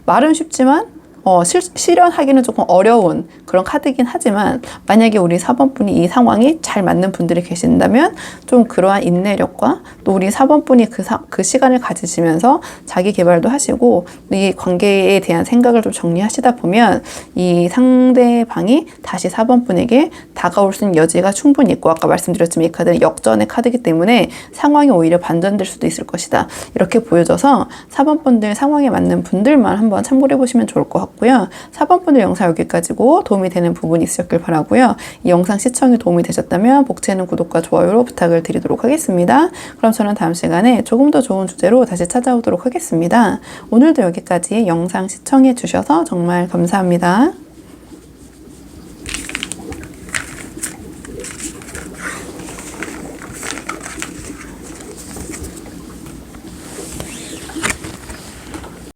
말은 쉽지만 실현하기는 조금 어려운 그런 카드이긴 하지만 만약에 우리 4번 분이 이 상황이 잘 맞는 분들이 계신다면 좀 그러한 인내력과 또 우리 4번 분이 그 시간을 가지시면서 자기 개발도 하시고 이 관계에 대한 생각을 좀 정리하시다 보면 이 상대방이 다시 4번 분에게 다가올 수 있는 여지가 충분히 있고, 아까 말씀드렸지만 이 카드는 역전의 카드이기 때문에 상황이 오히려 반전될 수도 있을 것이다. 이렇게 보여져서 4번 분들 상황에 맞는 분들만 한번 참고해 보시면 좋을 것 같고요. 4번 분들 영상 여기까지고 도움이 되는 부분이 있으셨길 바라고요. 이 영상 시청이 도움이 되셨다면 복채는 구독과 좋아요로 부탁을 드리도록 하겠습니다. 그럼 저는 다음 시간에 조금 더 좋은 주제로 다시 찾아오도록 하겠습니다. 오늘도 여기까지 영상 시청해 주셔서 정말 감사합니다.